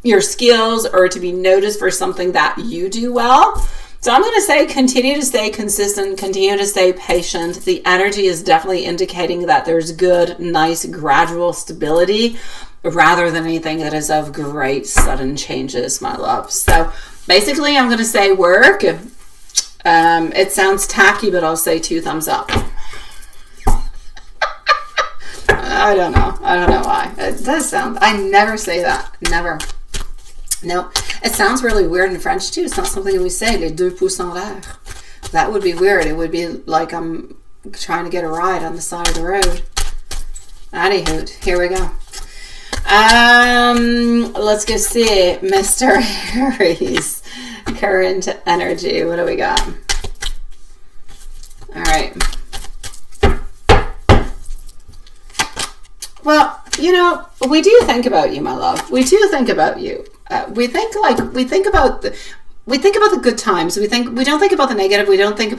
your skills or to be noticed for something that you do well. So I'm going to say continue to stay consistent, continue to stay patient. The energy is definitely indicating that there's good, nice, gradual stability rather than anything that is of great sudden changes, my love. So basically, I'm going to say work. It sounds tacky, but I'll say 2 thumbs up. I don't know why. It does sound, I never say that. Never. No, it sounds really weird in French too. It's not something we say, les 2 pouces en l'air. That would be weird. It would be like I'm trying to get a ride on the side of the road. Anywho, here we go. Let's go see Mr. Harry's current energy. What do we got? All right. Well, you know, we do think about you, my love. We do think about you. We think about the good times. We don't think about the negative. We think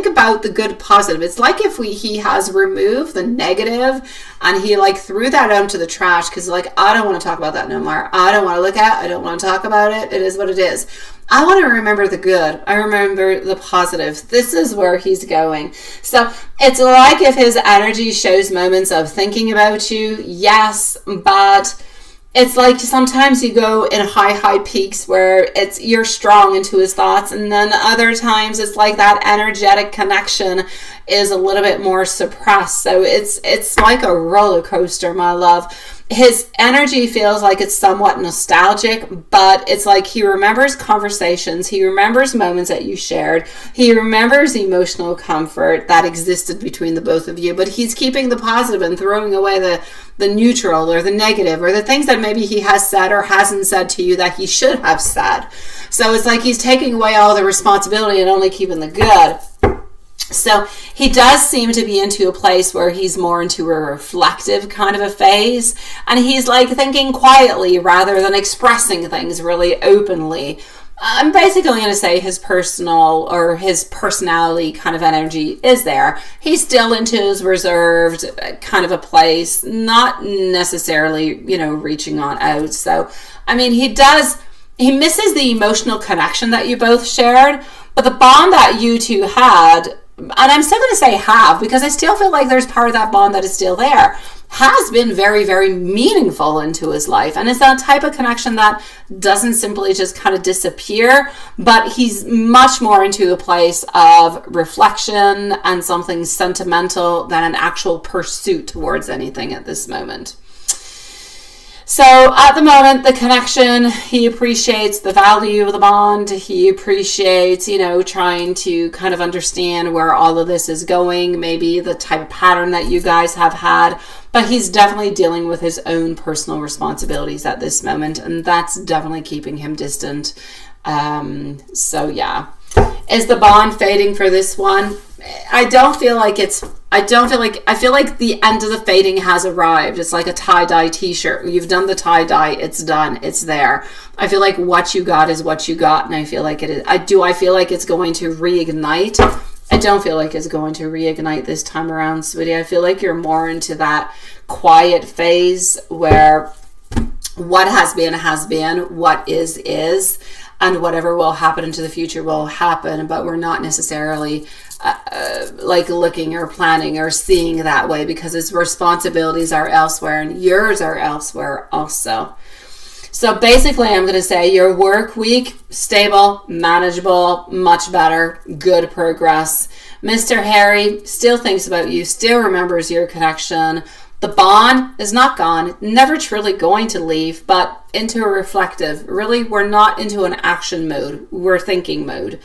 about the good positive. It's like if he has removed the negative and he like threw that out into the trash because like, I don't want to talk about that no more. I don't want to look at it. I don't want to talk about it. It is what it is. I want to remember the good. I remember the positives. This is where he's going. So it's like if his energy shows moments of thinking about you, yes, but it's like sometimes you go in high peaks where you're strong into his thoughts, and then other times it's like that energetic connection is a little bit more suppressed. So it's like a roller coaster, my love. His energy feels like it's somewhat nostalgic, but it's like he remembers conversations, he remembers moments that you shared, he remembers emotional comfort that existed between the both of you, but he's keeping the positive and throwing away the neutral or the negative or the things that maybe he has said or hasn't said to you that he should have said. So it's like he's taking away all the responsibility and only keeping the good. So he does seem to be into a place where he's more into a reflective kind of a phase, and he's like thinking quietly rather than expressing things really openly. I'm basically going to say his personal or his personality kind of energy is there. He's still into his reserved kind of a place, not necessarily, you know, reaching on out. So, I mean, he misses the emotional connection that you both shared, but the bond that you two had, and I'm still going to say have, because I still feel like there's part of that bond that is still there, has been very, very meaningful into his life. And it's that type of connection that doesn't simply just kind of disappear, but he's much more into a place of reflection and something sentimental than an actual pursuit towards anything at this moment. So at the moment, the connection, he appreciates the value of the bond. He appreciates, you know, trying to kind of understand where all of this is going, maybe the type of pattern that you guys have had. But he's definitely dealing with his own personal responsibilities at this moment, and that's definitely keeping him distant. So yeah. Is the bond fading for this one? I feel like the end of the fading has arrived. It's like a tie-dye t-shirt. You've done the tie-dye, it's done, it's there. I feel like what you got is what you got, and I feel like it is. I feel like it's going to reignite. I don't feel like it's going to reignite this time around, sweetie. I feel like you're more into that quiet phase where what has been, what is, and whatever will happen into the future will happen, but we're not necessarily like looking or planning or seeing that way because his responsibilities are elsewhere and yours are elsewhere also. So basically, I'm going to say your work week, stable, manageable, much better, good progress. Mr. Harry still thinks about you, still remembers your connection. The bond is not gone, never truly going to leave, but into a reflective. Really, we're not into an action mode. We're thinking mode.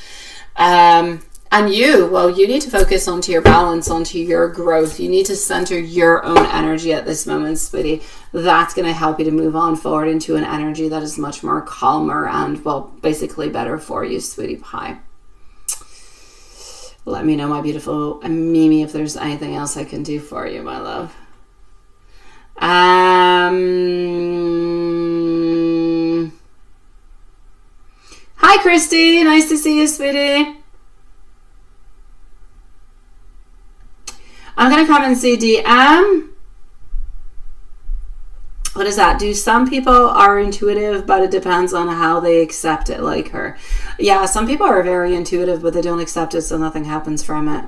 And you need to focus onto your balance, onto your growth. You need to center your own energy at this moment, sweetie. That's going to help you to move on forward into an energy that is much more calmer and, well, basically better for you, sweetie pie. Let me know, my beautiful Mimi, if there's anything else I can do for you, my love. Hi, Christy. Nice to see you, sweetie. I'm going to come and see DM. What is that? Do some people are intuitive, but it depends on how they accept it, like her? Yeah, some people are very intuitive, but they don't accept it, so nothing happens from it.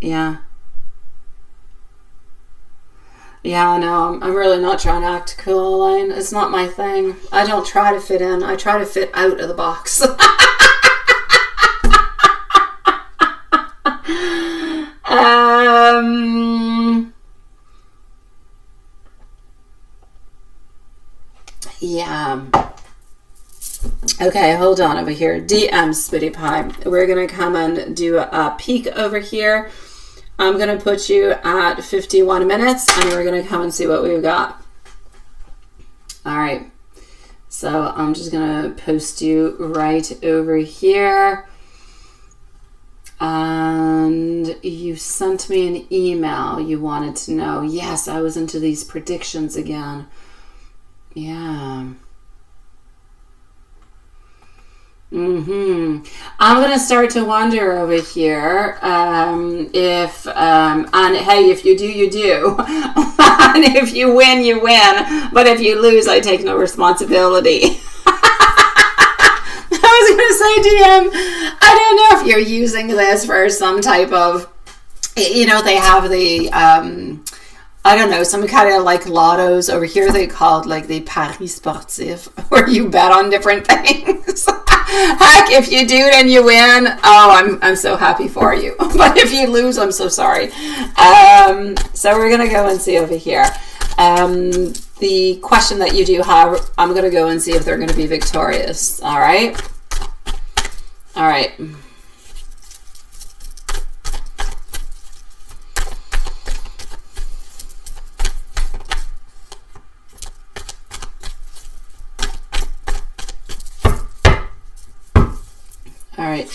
Yeah. Yeah, no, I'm really not trying to act cool, Elaine. It's not my thing. I don't try to fit in. I try to fit out of the box. Yeah. Okay, hold on over here. DM Sweetie Pie. We're going to come and do a peek over here. I'm going to put you at 51 minutes, and we're going to come and see what we've got. All right. So I'm just going to post you right over here. And you sent me an email. You wanted to know. Yes, I was into these predictions again. Yeah. I'm going to start to wonder over here if, and hey, if you do, you do. And if you win, you win. But if you lose, I take no responsibility. I was going to say, DM, I don't know if you're using this for some type of, you know, they have the, I don't know, some kind of like lottos over here. They called like the Paris Sportif, where you bet on different things. Heck, if you do then you win. Oh, I'm so happy for you. But if you lose, I'm so sorry. So we're gonna go and see over here. The question that you do have, I'm gonna go and see if they're gonna be victorious. All right. All right. All right.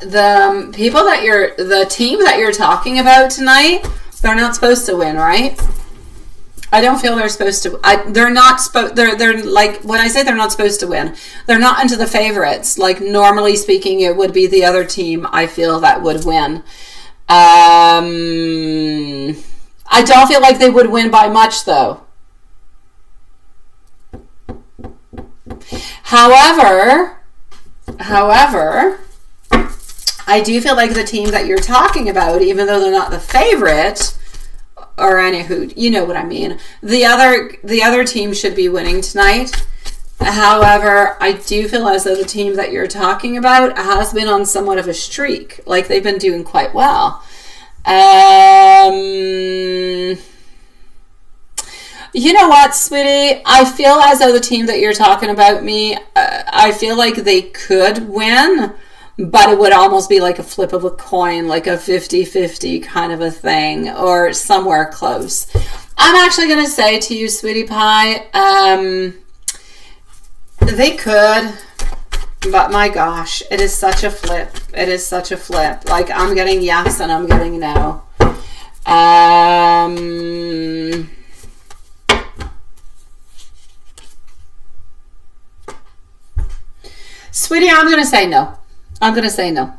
The people that the team that you're talking about tonight, they're not supposed to win, right? I don't feel they're supposed to. They're not supposed. They're like, when I say they're not supposed to win, they're not into the favorites. Like, normally speaking, it would be the other team, I feel, that would win. I don't feel like they would win by much, though. However, I do feel like the team that you're talking about, even though they're not the favorite, or anywho, you know what I mean. The other team should be winning tonight. However, I do feel as though the team that you're talking about has been on somewhat of a streak. Like, they've been doing quite well. You know what, sweetie? I feel as though the team that you're talking about I feel like they could win, but it would almost be like a flip of a coin, like a 50-50 kind of a thing, or somewhere close. I'm actually going to say to you, Sweetie Pie, they could, but my gosh, it is such a flip. It is such a flip. Like, I'm getting yes and I'm getting no. Sweetie, I'm going to say no. I'm going to say no.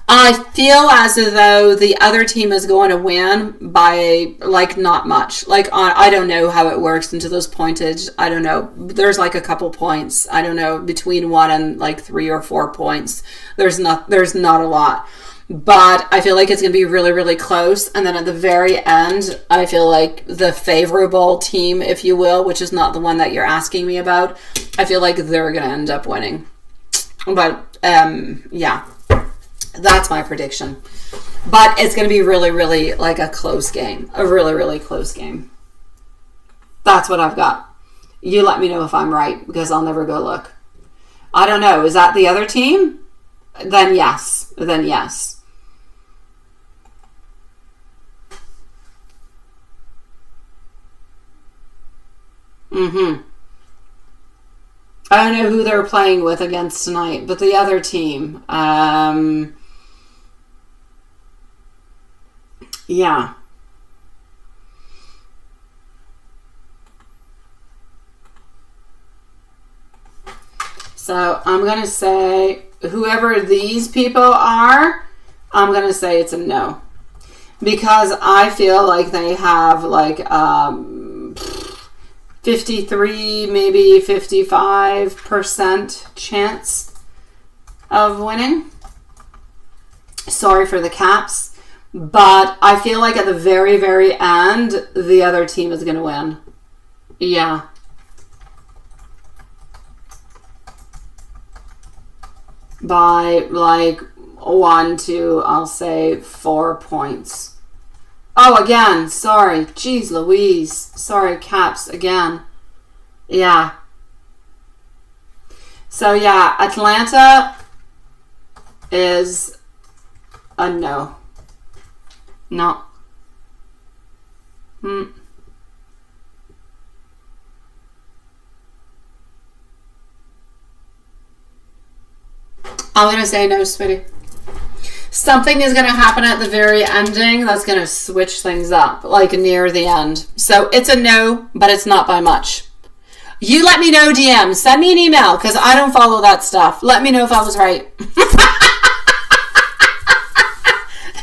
I feel as though the other team is going to win by, like, not much. Like, I don't know how it works into those pointage. I don't know. There's like a couple points. I don't know, between 1 and like 3 or 4 points. There's not a lot. But I feel like it's going to be really, really close. And then at the very end, I feel like the favorable team, if you will, which is not the one that you're asking me about, I feel like they're going to end up winning. But, yeah, that's my prediction. But it's going to be really, really like a close game. A really, really close game. That's what I've got. You let me know if I'm right, because I'll never go look. I don't know. Is that the other team? Then yes. Then yes. I don't know who they're playing with against tonight, but the other team, yeah. So I'm going to say whoever these people are, I'm going to say it's a no. because I feel like they have like 53, maybe 55% chance of winning. Sorry for the Caps, but I feel like at the very, very end, the other team is going to win. Yeah. By like 1 to, I'll say, 4 points. Oh, again, sorry. Jeez Louise. Sorry, Caps, again. Yeah. So, yeah, Atlanta is a no. No. I'm going to say no, sweetie. Something is going to happen at the very ending that's going to switch things up, like near the end. So it's a no, but it's not by much. You let me know, DM. Send me an email, because I don't follow that stuff. Let me know if I was right.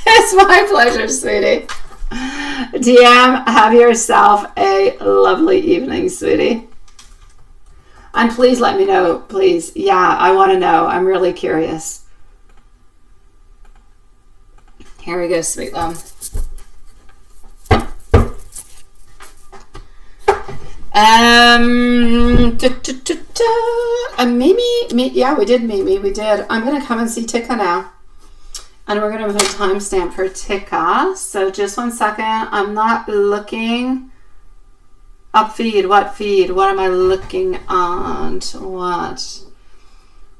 It's my pleasure, sweetie. DM, have yourself a lovely evening, sweetie. And please let me know, please. Yeah, I want to know. I'm really curious. Here we go, sweet love. Mimi, yeah, we did Mimi, we did. I'm going to come and see Tika now. And we're going to put a timestamp for Tika. So just 1 second. I'm not looking up feed. What feed? What am I looking on? What?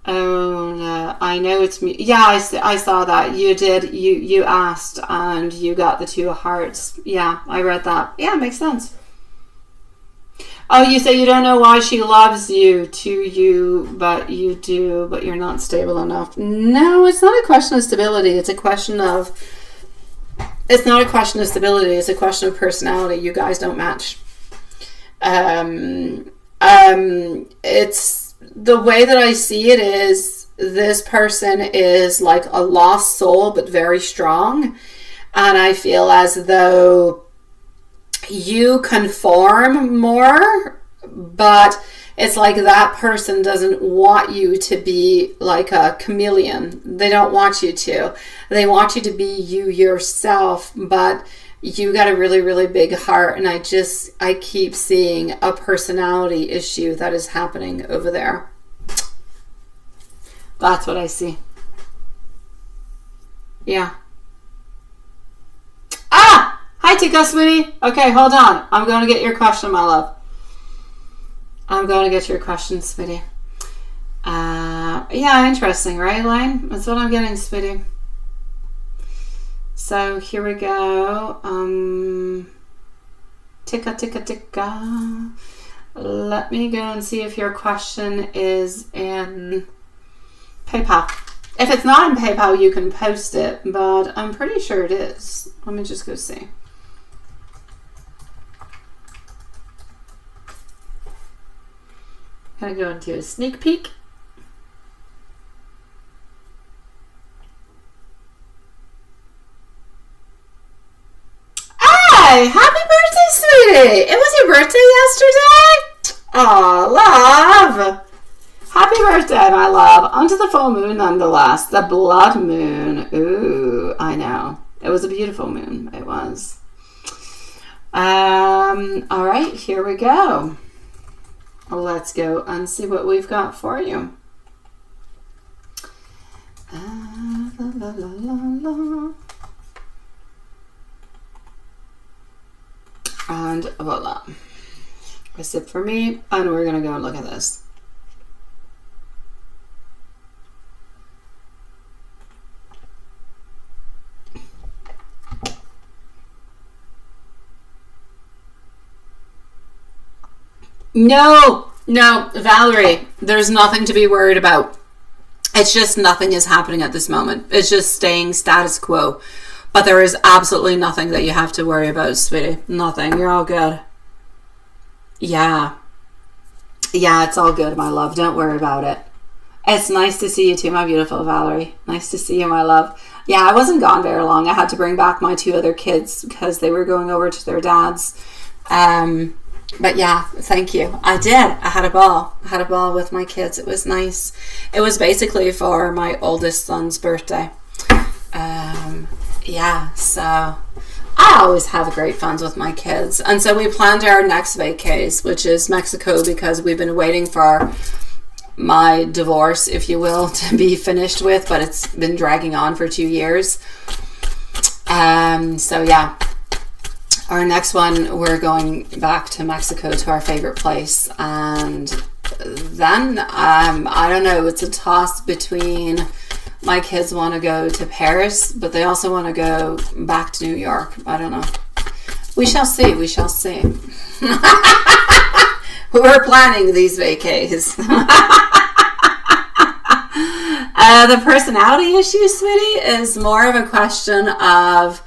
Oh, no. I know it's me. Yeah, I saw that. You did. You asked and you got the 2 hearts. Yeah, I read that. Yeah, makes sense. Oh, you say you don't know why she loves you but you do, but you're not stable enough. No, it's not a question of stability. It's a question of, it's not a question of stability. It's a question of personality. You guys don't match. It's the way that I see it is this person is like a lost soul, but very strong. And I feel as though you conform more, but it's like that person doesn't want you to be like a chameleon. They don't want you to. They want you to be you yourself, but you got a really, really big heart. And I keep seeing a personality issue that is happening over there. That's what I see. Yeah. Ah! Hi, Tika, sweetie. Okay, hold on. I'm going to get your question, my love. I'm going to get your question, sweetie. Yeah, interesting, right, Elaine? That's what I'm getting, sweetie. So here we go. Tika, tika, tika. Let me go and see if your question is in PayPal. If it's not in PayPal, you can post it, but I'm pretty sure it is. Let me just go see. Gonna go into a sneak peek. Hey, happy birthday, sweetie! It was your birthday yesterday? Aw, love! Happy birthday, my love. Onto the full moon, nonetheless. The blood moon. Ooh, I know. It was a beautiful moon. It was. All right, here we go. Let's go and see what we've got for you. La, la, la, la, la. And voila. That's it for me. And we're going to go and look at this. No, Valerie, there's nothing to be worried about. It's just nothing is happening at this moment. It's just staying status quo. But there is absolutely nothing that you have to worry about, sweetie. Nothing. You're all good. Yeah. Yeah, it's all good, my love. Don't worry about it. It's nice to see you too, my beautiful Valerie. Nice to see you, my love. Yeah, I wasn't gone very long. I had to bring back my 2 other kids because they were going over to their dad's. But yeah, thank you. I did. I had a ball. I had a ball with my kids. It was nice. It was basically for my oldest son's birthday. Yeah, so I always have great fun with my kids. And so we planned our next vacation, which is Mexico, because we've been waiting for my divorce, if you will, to be finished with, but it's been dragging on for 2 years. So yeah, our next one, we're going back to Mexico, to our favorite place. And then, I don't know, it's a toss between, my kids want to go to Paris, but they also want to go back to New York. I don't know. We shall see. We shall see. We're planning these vacays. The personality issue, sweetie, is more of a question of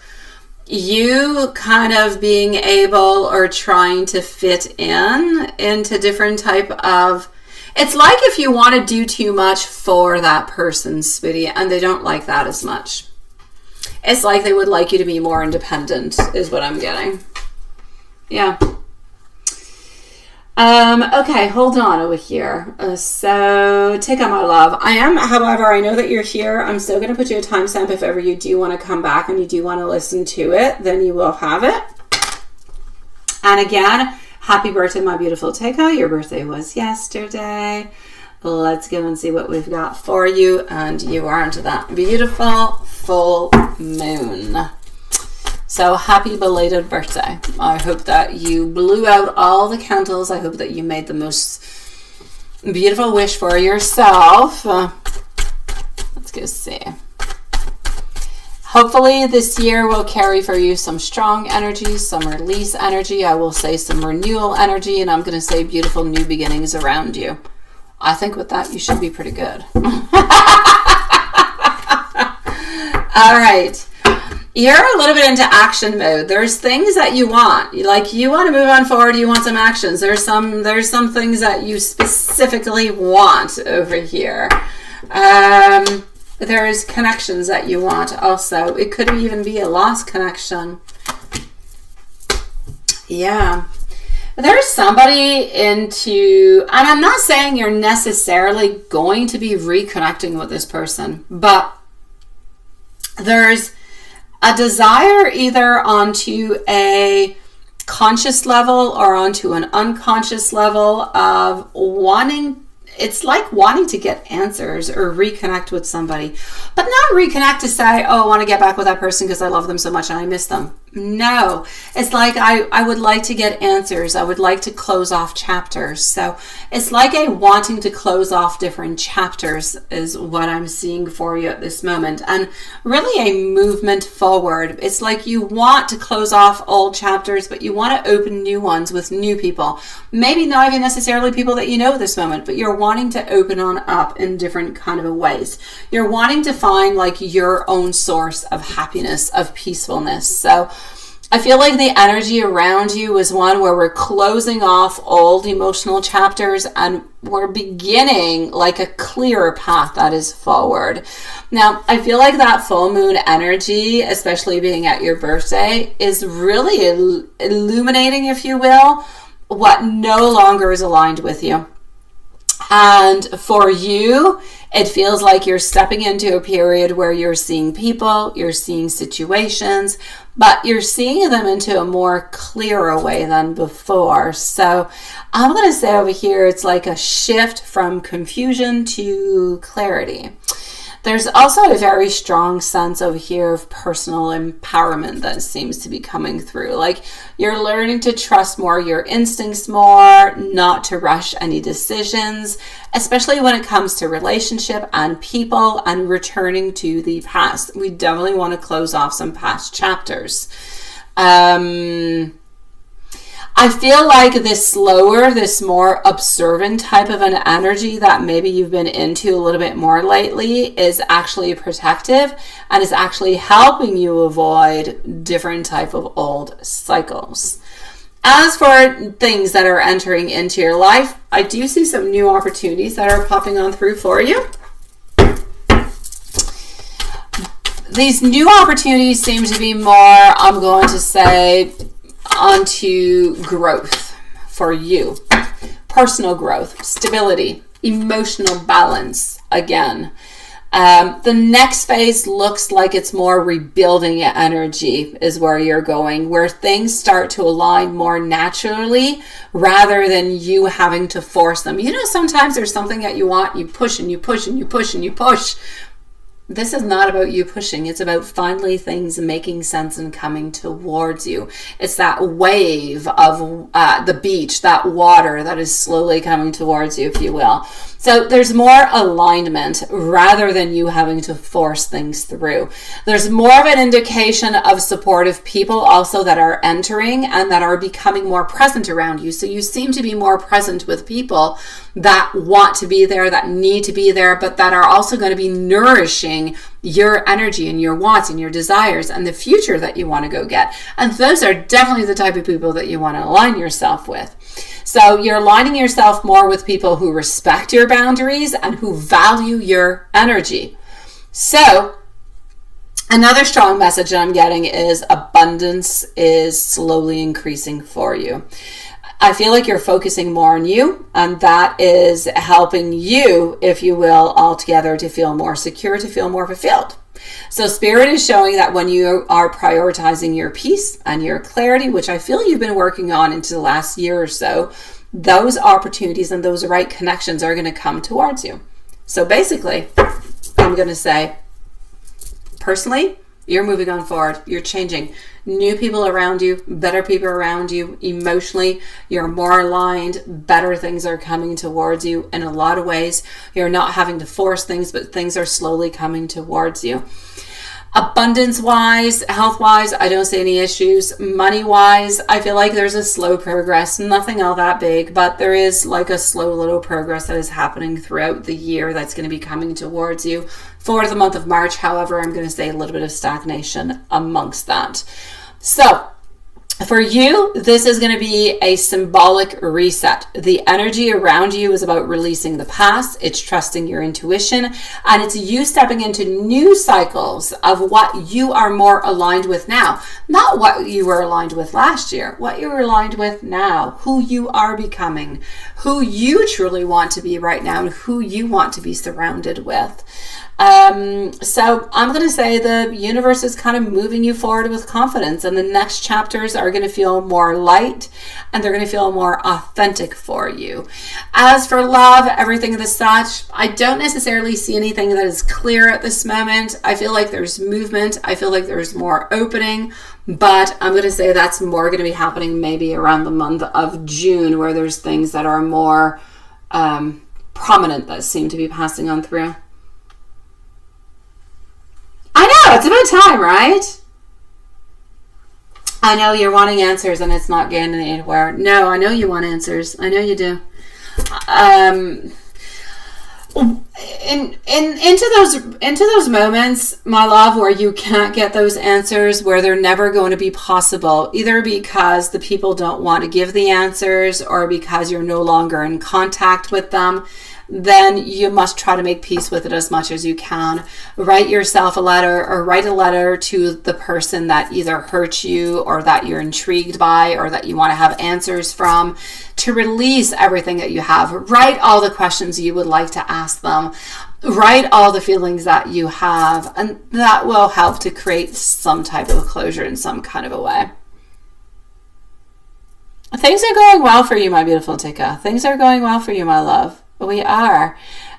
you kind of being able or trying to fit into different type of, it's like if you want to do too much for that person, sweetie, and they don't like that as much. It's like they would like you to be more independent, is what I'm getting. Yeah. Okay, hold on over here. So, take on my love. I am, however, I know that you're here. I'm still going to put you a timestamp. If ever you do want to come back and you do want to listen to it, then you will have it. And again, happy birthday, my beautiful Teika. Your birthday was yesterday. Let's go and see what we've got for you. And you are into that beautiful full moon. So happy belated birthday. I hope that you blew out all the candles. I hope that you made the most beautiful wish for yourself. Let's go see. Hopefully this year will carry for you some strong energy, some release energy. I will say some renewal energy, and I'm going to say beautiful new beginnings around you. I think with that, you should be pretty good. All right. You're a little bit into action mode. There's things that you want. Like, you want to move on forward. You want some actions. There's some things that you specifically want over here. There's connections that you want also. It could even be a lost connection. Yeah. There's somebody into, and I'm not saying you're necessarily going to be reconnecting with this person, but there's a desire either onto a conscious level or onto an unconscious level of wanting, it's like wanting to get answers or reconnect with somebody, but not reconnect to say, oh, I want to get back with that person because I love them so much and I miss them. No, it's like I would like to get answers. I would like to close off chapters. So it's like a wanting to close off different chapters is what I'm seeing for you at this moment. And really a movement forward. It's like you want to close off old chapters, but you want to open new ones with new people. Maybe not even necessarily people that you know at this moment, but you're wanting to open on up in different kind of ways. You're wanting to find like your own source of happiness, of peacefulness. So I feel like the energy around you is one where we're closing off old emotional chapters and we're beginning like a clearer path that is forward. Now, I feel like that full moon energy, especially being at your birthday, is really illuminating, if you will, what no longer is aligned with you. And for you, it feels like you're stepping into a period where you're seeing people, you're seeing situations, but you're seeing them into a more clearer way than before. So I'm going to say over here, it's like a shift from confusion to clarity. There's also a very strong sense over here of personal empowerment that seems to be coming through. Like you're learning to trust more your instincts more, not to rush any decisions, especially when it comes to relationship and people and returning to the past. We definitely want to close off some past chapters. I feel like this slower, this more observant type of an energy that maybe you've been into a little bit more lately is actually protective and is actually helping you avoid different type of old cycles. As for things that are entering into your life, I do see some new opportunities that are popping on through for you. These new opportunities seem to be more, I'm going to say, onto growth for you. Personal growth, stability, emotional balance again. The next phase looks like it's more rebuilding energy is where you're going, where things start to align more naturally rather than you having to force them. You know, sometimes there's something that you want, you push and you push and you push and you push. This is not about you pushing. It's about finally things making sense and coming towards you. It's that wave of the beach, that water that is slowly coming towards you, if you will. So there's more alignment rather than you having to force things through. There's more of an indication of supportive people also that are entering and that are becoming more present around you. So you seem to be more present with people that want to be there, that need to be there, but that are also going to be nourishing your energy and your wants and your desires and the future that you want to go get. And those are definitely the type of people that you want to align yourself with. So you're aligning yourself more with people who respect your boundaries and who value your energy. So another strong message I'm getting is abundance is slowly increasing for you. I feel like you're focusing more on you, and that is helping you, if you will, altogether to feel more secure, to feel more fulfilled. So Spirit is showing that when you are prioritizing your peace and your clarity, which I feel you've been working on into the last year or so, those opportunities and those right connections are going to come towards you. So basically, I'm going to say, personally, you're moving on forward. You're changing. New people around you, better people around you. Emotionally, you're more aligned. Better things are coming towards you in a lot of ways. You're not having to force things, but things are slowly coming towards you. Abundance-wise, health-wise, I don't see any issues. Money-wise, I feel like there's a slow progress. Nothing all that big, but there is like a slow little progress that is happening throughout the year that's going to be coming towards you. For the month of March, however, I'm going to say a little bit of stagnation amongst that. So for you, this is going to be a symbolic reset. The energy around you is about releasing the past. It's trusting your intuition, and it's you stepping into new cycles of what you are more aligned with now. Not what you were aligned with last year, what you're aligned with now, who you are becoming, who you truly want to be right now, and who you want to be surrounded with. So I'm going to say the universe is kind of moving you forward with confidence, and the next chapters are going to feel more light and they're going to feel more authentic for you. As for love, everything of the such, I don't necessarily see anything that is clear at this moment. I feel like there's movement. I feel like there's more opening, but I'm going to say that's more going to be happening maybe around the month of June, where there's things that are more prominent that seem to be passing on through. I know, it's about time, right? I know you're wanting answers and it's not getting anywhere. No, I know you want answers. I know you do. Into those moments, my love, where you can't get those answers, where they're never going to be possible, either because the people don't want to give the answers or because you're no longer in contact with them, then you must try to make peace with it as much as you can. Write yourself a letter, or write a letter to the person that either hurt you or that you're intrigued by or that you want to have answers from, to release everything that you have. Write all the questions you would like to ask them. Write all the feelings that you have, and that will help to create some type of closure in some kind of a way. Things are going well for you, my beautiful Tika. Things are going well for you, my love. We are.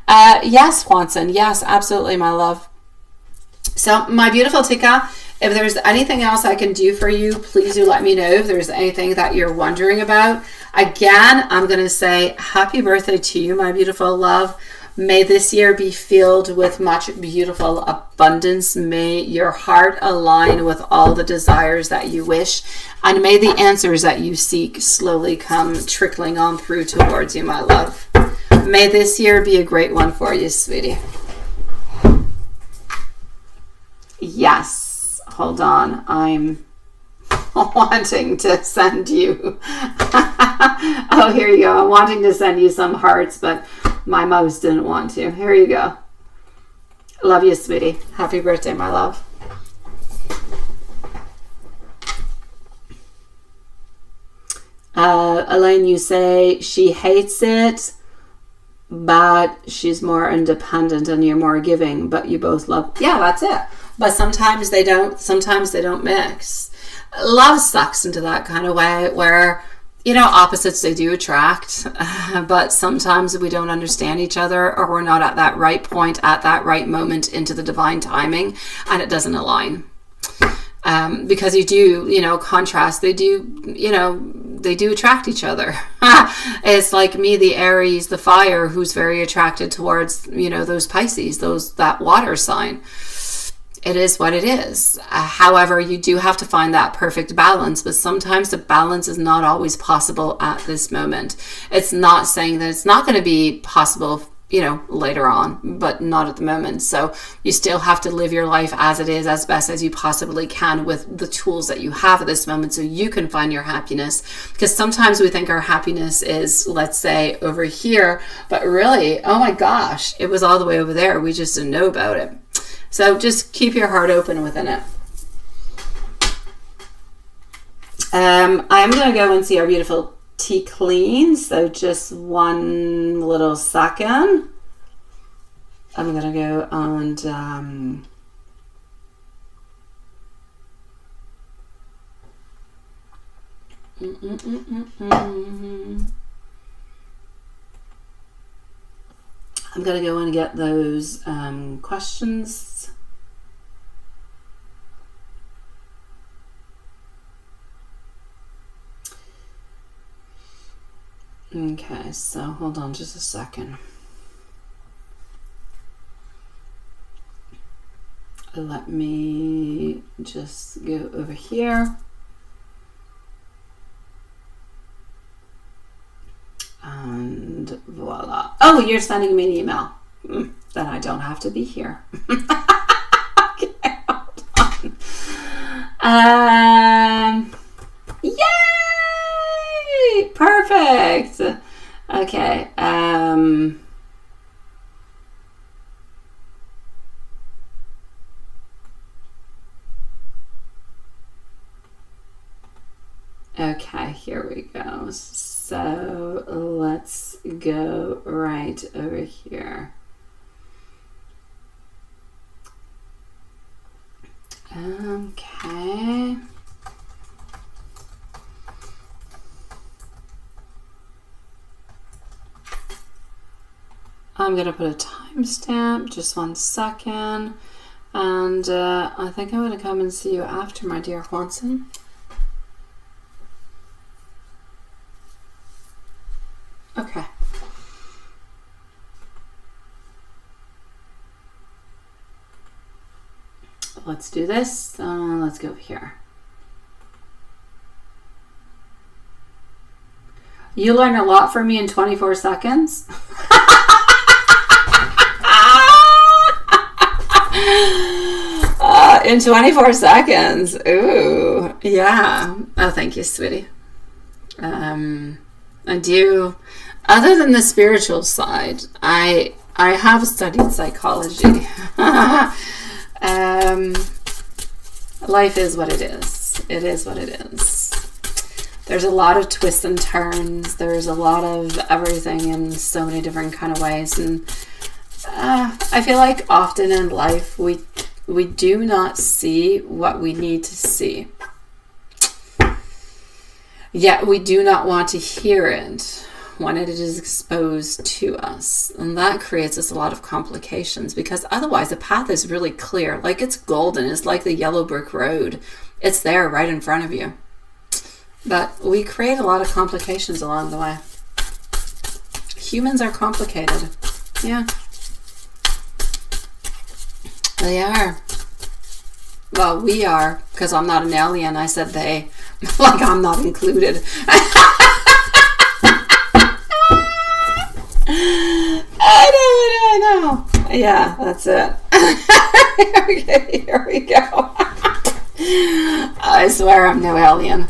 Yes, Swanson. Yes, absolutely, my love. So, my beautiful Tika, if there's anything else I can do for you, please do let me know. If there's anything that you're wondering about, again, I'm going to say happy birthday to you, my beautiful love. May this year be filled with much beautiful abundance. May your heart align with all the desires that you wish. And may the answers that you seek slowly come trickling on through towards you, my love. May this year be a great one for you, sweetie. Yes. Hold on. I'm wanting to send you. Oh, here you go. I'm wanting to send you some hearts, but my mouse didn't want to. Here you go. Love you, sweetie. Happy birthday, my love. Elaine, you say she hates it, but she's more independent and you're more giving, but you both love. Yeah, that's it. But sometimes they don't mix. Love sucks into that kind of way where, opposites, they do attract, but sometimes we don't understand each other, or we're not at that right point, at that right moment into the divine timing, and it doesn't align. Because you do, contrast, they do attract each other. It's like me, the Aries, the fire, who's very attracted towards, those Pisces, that water sign. It is what it is. However, you do have to find that perfect balance, but sometimes the balance is not always possible at this moment. It's not saying that it's not going to be possible, later on, but not at the moment. So you still have to live your life as it is, as best as you possibly can with the tools that you have at this moment so you can find your happiness. Because sometimes we think our happiness is, let's say, over here, but really, oh my gosh, it was all the way over there. We just didn't know about it. So just keep your heart open within it. I'm going to go and see our beautiful Tea Clean. So just one little second. I'm going to go and I'm going to go and get those questions. Okay, so hold on just a second. Let me just go over here. And voila. Oh, you're sending me an email. Then I don't have to be here. Okay, hold on. Yay! Perfect. Okay. Okay, here we go. So let's go right over here. Okay. I'm going to put a timestamp, just 1 second. And I think I'm going to come and see you after, my dear Juanson. Okay. Let's do this. Let's go here. You learn a lot from me in 24 seconds. In 24 seconds. Ooh, yeah. Oh, thank you, sweetie. I do. Other than the spiritual side, I have studied psychology. Life is what it is. It is what it is. There's a lot of twists and turns. There's a lot of everything in so many different kind of ways. And I feel like often in life we do not see what we need to see. Yet we do not want to hear it when it is exposed to us. And that creates us a lot of complications, because otherwise the path is really clear. Like, it's golden. It's like the yellow brick road. It's there right in front of you. But we create a lot of complications along the way. Humans are complicated. Yeah. They are. Well, we are, because I'm not an alien. I said they. Like I'm not included. I know. Yeah, that's it. Okay, here we go. I swear I'm no alien.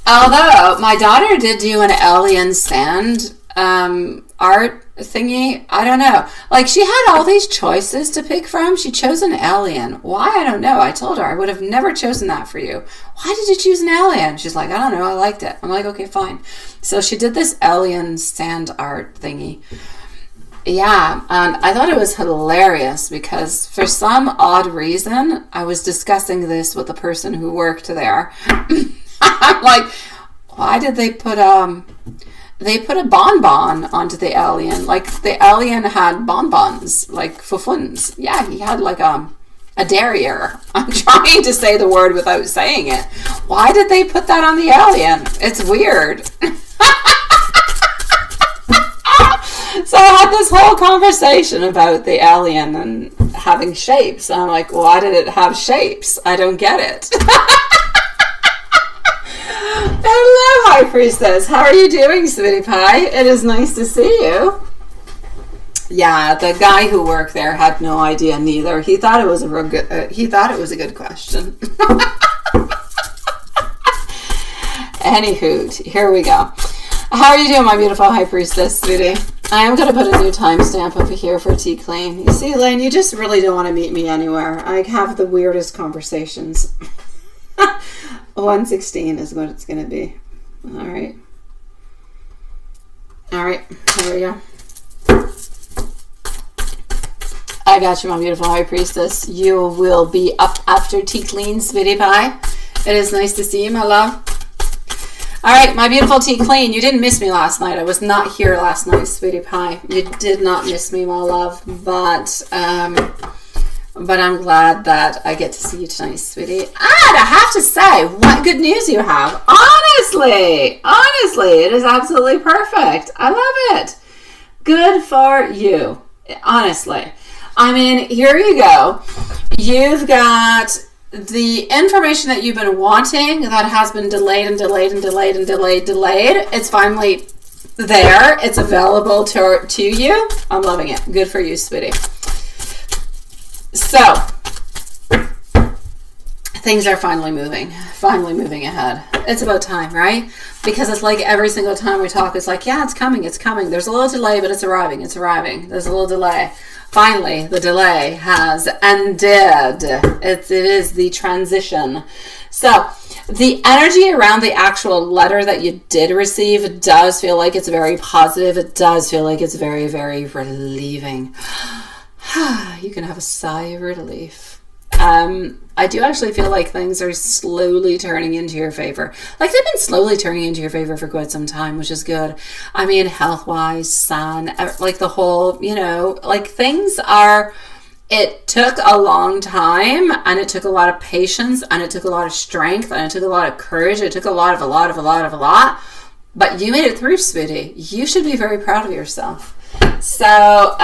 Although my daughter did do an alien sand art thingy. I don't know. Like, she had all these choices to pick from. She chose an alien. Why? I don't know. I told her I would have never chosen that for you. Why did you choose an alien? She's like, I don't know. I liked it. I'm like, okay, fine. So she did this alien sand art thingy. Yeah, and I thought it was hilarious because for some odd reason, I was discussing this with the person who worked there. I'm like, why did they put a bonbon onto the alien? Like, the alien had bonbons, like fufuns. Yeah, he had like a derriere. I'm trying to say the word without saying it. Why did they put that on the alien? It's weird. So I had this whole conversation about the alien and having shapes. And I'm like, why did it have shapes? I don't get it. Hello, High Priestess. How are you doing, sweetie pie? It is nice to see you. Yeah, the guy who worked there had no idea neither. He thought it was a real good. He thought it was a good question. Anywho, here we go. How are you doing, my beautiful High Priestess, sweetie? I am going to put a new timestamp over here for Tea Clean. You see, Elaine, you just really don't want to meet me anywhere. I have the weirdest conversations. 1:16 is what it's going to be. All right. All right, here we go. I got you, my beautiful High Priestess. You will be up after Tea Clean, sweetie pie. It is nice to see you, my love. All right, my beautiful Tea Clean, you didn't miss me last night. I was not here last night, sweetie pie. You did not miss me, my love. But I'm glad that I get to see you tonight, sweetie. And I have to say, what good news you have. Honestly, it is absolutely perfect. I love it. Good for you. Honestly. I mean, here you go. You've got the information that you've been wanting that has been delayed. It's finally there. It's available to you. I'm loving it. Good for you, sweetie. So, things are finally moving ahead. It's about time, right? Because it's like every single time we talk, it's like, yeah, it's coming. There's a little delay, but it's arriving. There's a little delay. Finally, the delay has ended. It is the transition. So, the energy around the actual letter that you did receive does feel like it's very positive. It does feel like it's very, very relieving. You can have a sigh of relief. I do actually feel like things are slowly turning into your favor. Like, they've been slowly turning into your favor for quite some time, which is good. I mean, health-wise, sun, like the whole, like things are, it took a long time, and it took a lot of patience, and it took a lot of strength, and it took a lot of courage. It took a lot, but you made it through, sweetie. You should be very proud of yourself. So,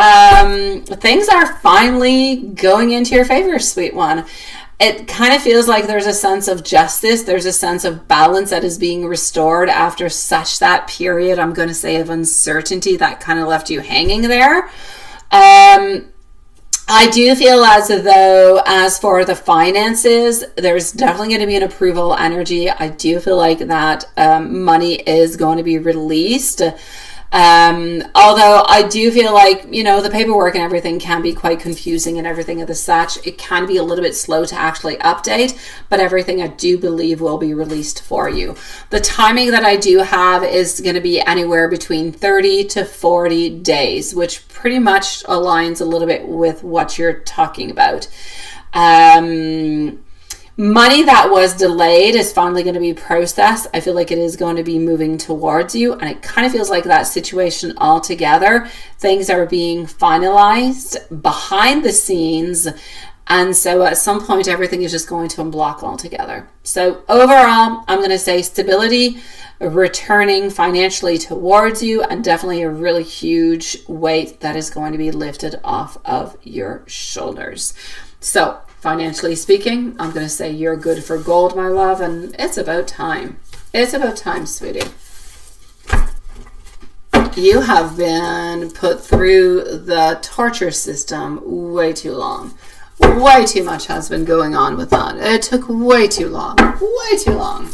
things are finally going into your favor, sweet one. It kind of feels like there's a sense of justice. There's a sense of balance that is being restored after such that period, I'm going to say, of uncertainty that kind of left you hanging there. I do feel as though, as for the finances, there's definitely going to be an approval energy. I do feel like that money is going to be released. Although I do feel like, the paperwork and everything can be quite confusing and everything of the such. It can be a little bit slow to actually update, but everything I do believe will be released for you. The timing that I do have is going to be anywhere between 30 to 40 days, which pretty much aligns a little bit with what you're talking about. Money that was delayed is finally going to be processed. I feel like it is going to be moving towards you, and it kind of feels like that situation altogether. Things are being finalized behind the scenes, and so at some point everything is just going to unblock altogether. So overall, I'm going to say stability returning financially towards you, and definitely a really huge weight that is going to be lifted off of your shoulders. So financially speaking, I'm going to say you're good for gold, my love, and it's about time. It's about time, sweetie. You have been put through the torture system way too long. Way too much has been going on with that. It took way too long. Way too long.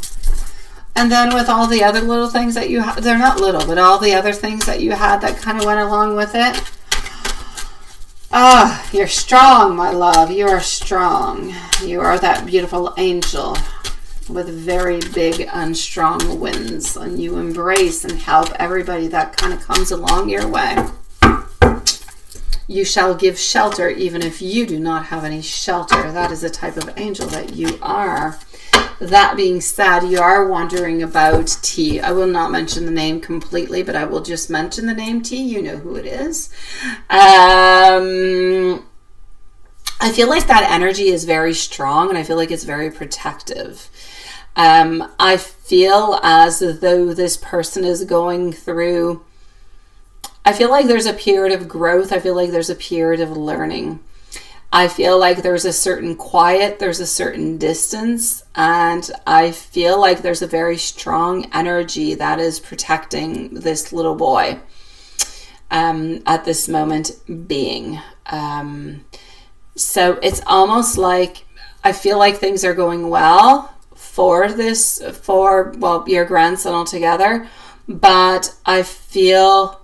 And then with all the other little things that you they're not little, but all the other things that you had that kind of went along with it. Ah, you're strong, my love. You are strong. You are that beautiful angel with very big and strong wings, and you embrace and help everybody that kind of comes along your way. You shall give shelter even if you do not have any shelter. That is the type of angel that you are. That being said, you are wondering about T. I will not mention the name completely, but I will just mention the name T. You know who it is. I feel like that energy is very strong, and I feel like it's very protective. I feel as though this person is going through, I feel like there's a period of growth. I feel like there's a period of learning. I feel like there's a certain quiet, there's a certain distance, and I feel like there's a very strong energy that is protecting this little boy at this moment being. So it's almost like I feel like things are going well for your grandson altogether, but I feel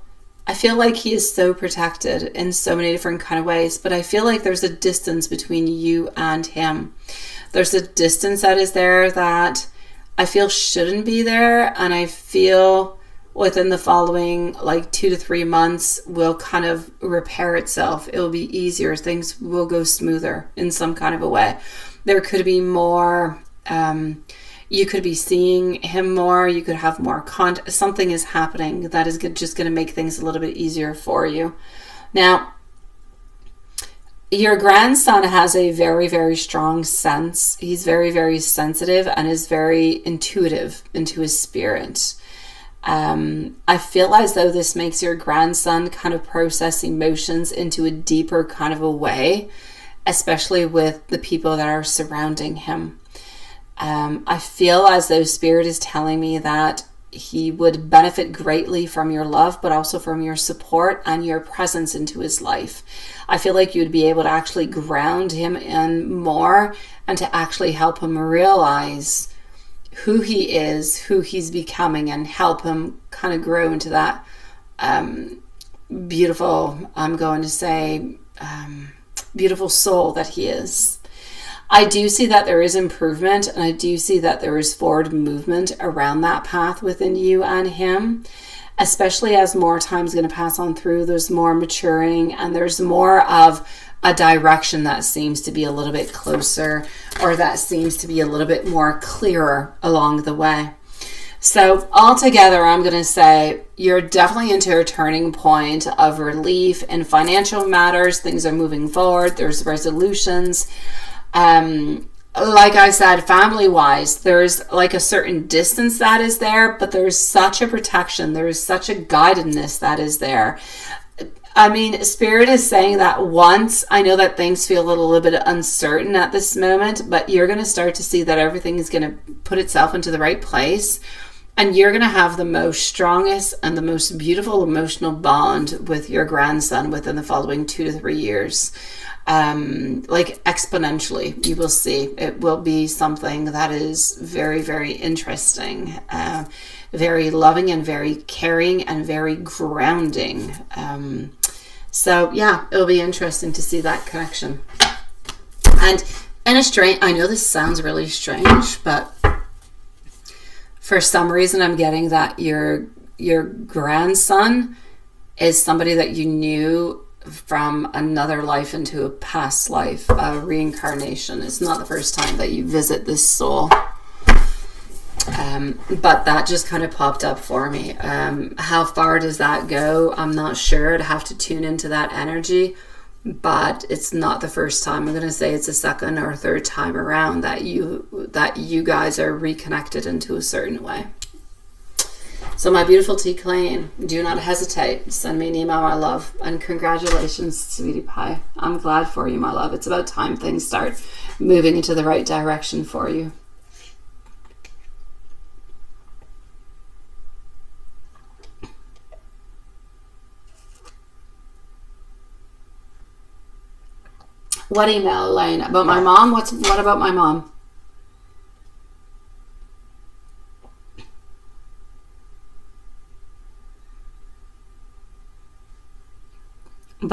like he is so protected in so many different kind of ways, but I feel like there's a distance between you and him. There's a distance that is there that I feel shouldn't be there, and I feel within the following 2 to 3 months will kind of repair itself. It will be easier. Things will go smoother in some kind of a way. There could be more, you could be seeing him more. You could have more contact. Something is happening that is just going to make things a little bit easier for you. Now, your grandson has a very, very strong sense. He's very, very sensitive and is very intuitive into his spirit. I feel as though this makes your grandson kind of process emotions into a deeper kind of a way, especially with the people that are surrounding him. I feel as though Spirit is telling me that he would benefit greatly from your love, but also from your support and your presence into his life. I feel like you'd be able to actually ground him in more and to actually help him realize who he is, who he's becoming, and help him kind of grow into that beautiful, I'm going to say, beautiful soul that he is. I do see that there is improvement, and I do see that there is forward movement around that path within you and him, especially as more time is going to pass on through. There's more maturing, and there's more of a direction that seems to be a little bit closer, or that seems to be a little bit more clearer along the way. So altogether, I'm going to say you're definitely into a turning point of relief in financial matters. Things are moving forward. There's resolutions. Like I said, family-wise, there's like a certain distance that is there, but there's such a protection. There is such a guidedness that is there. I mean, Spirit is saying that once, I know that things feel a little bit uncertain at this moment, but you're going to start to see that everything is going to put itself into the right place. And you're going to have the most strongest and the most beautiful emotional bond with your grandson within the following 2 to 3 years. Like exponentially, you will see. It will be something that is very, very interesting, very loving and very caring and very grounding. So yeah, it'll be interesting to see that connection. And in a strange, I know this sounds really strange, but for some reason I'm getting that your grandson is somebody that you knew from another life into a past life, reincarnation. It's not the first time that you visit this soul. But that just kind of popped up for me. How far does that go? I'm not sure. I'd have to tune into that energy, but it's not the first time. I'm going to say it's the second or third time around that you guys are reconnected into a certain way. So my beautiful T Clean, do not hesitate. Send me an email, my love. And congratulations, sweetie pie. I'm glad for you, my love. It's about time things start moving into the right direction for you. What email, Elaine? About my mom? What about my mom?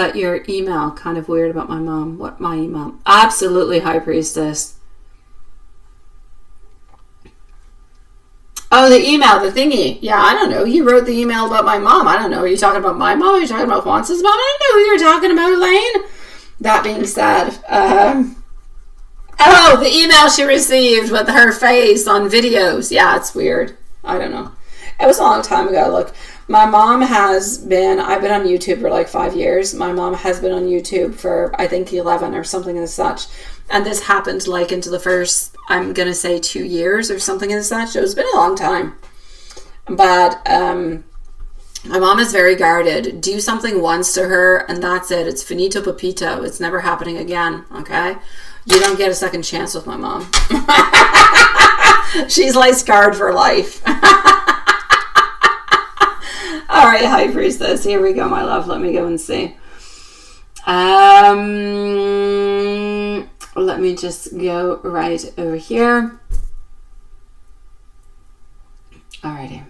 But your email, kind of weird about my mom. What, my email? Absolutely, High Priestess. Oh, the email, the thingy. Yeah, I don't know. You wrote the email about my mom. I don't know. Are you talking about my mom? Are you talking about Juan's mom? I don't know who you're talking about, Elaine. That being said, oh, the email she received with her face on videos. Yeah, it's weird. I don't know. It was a long time ago. Look, my mom has been, I've been on YouTube for like 5 years. My mom has been on YouTube for, I think, 11 or something as such. And this happened like into the first, I'm going to say 2 years or something as such. It's been a long time. But my mom is very guarded. Do something once to her and that's it. It's finito papito. It's never happening again. Okay? You don't get a second chance with my mom. She's like scarred for life. All right, High Priestess. Here we go, my love. Let me go and see. Let me just go right over here. Alrighty.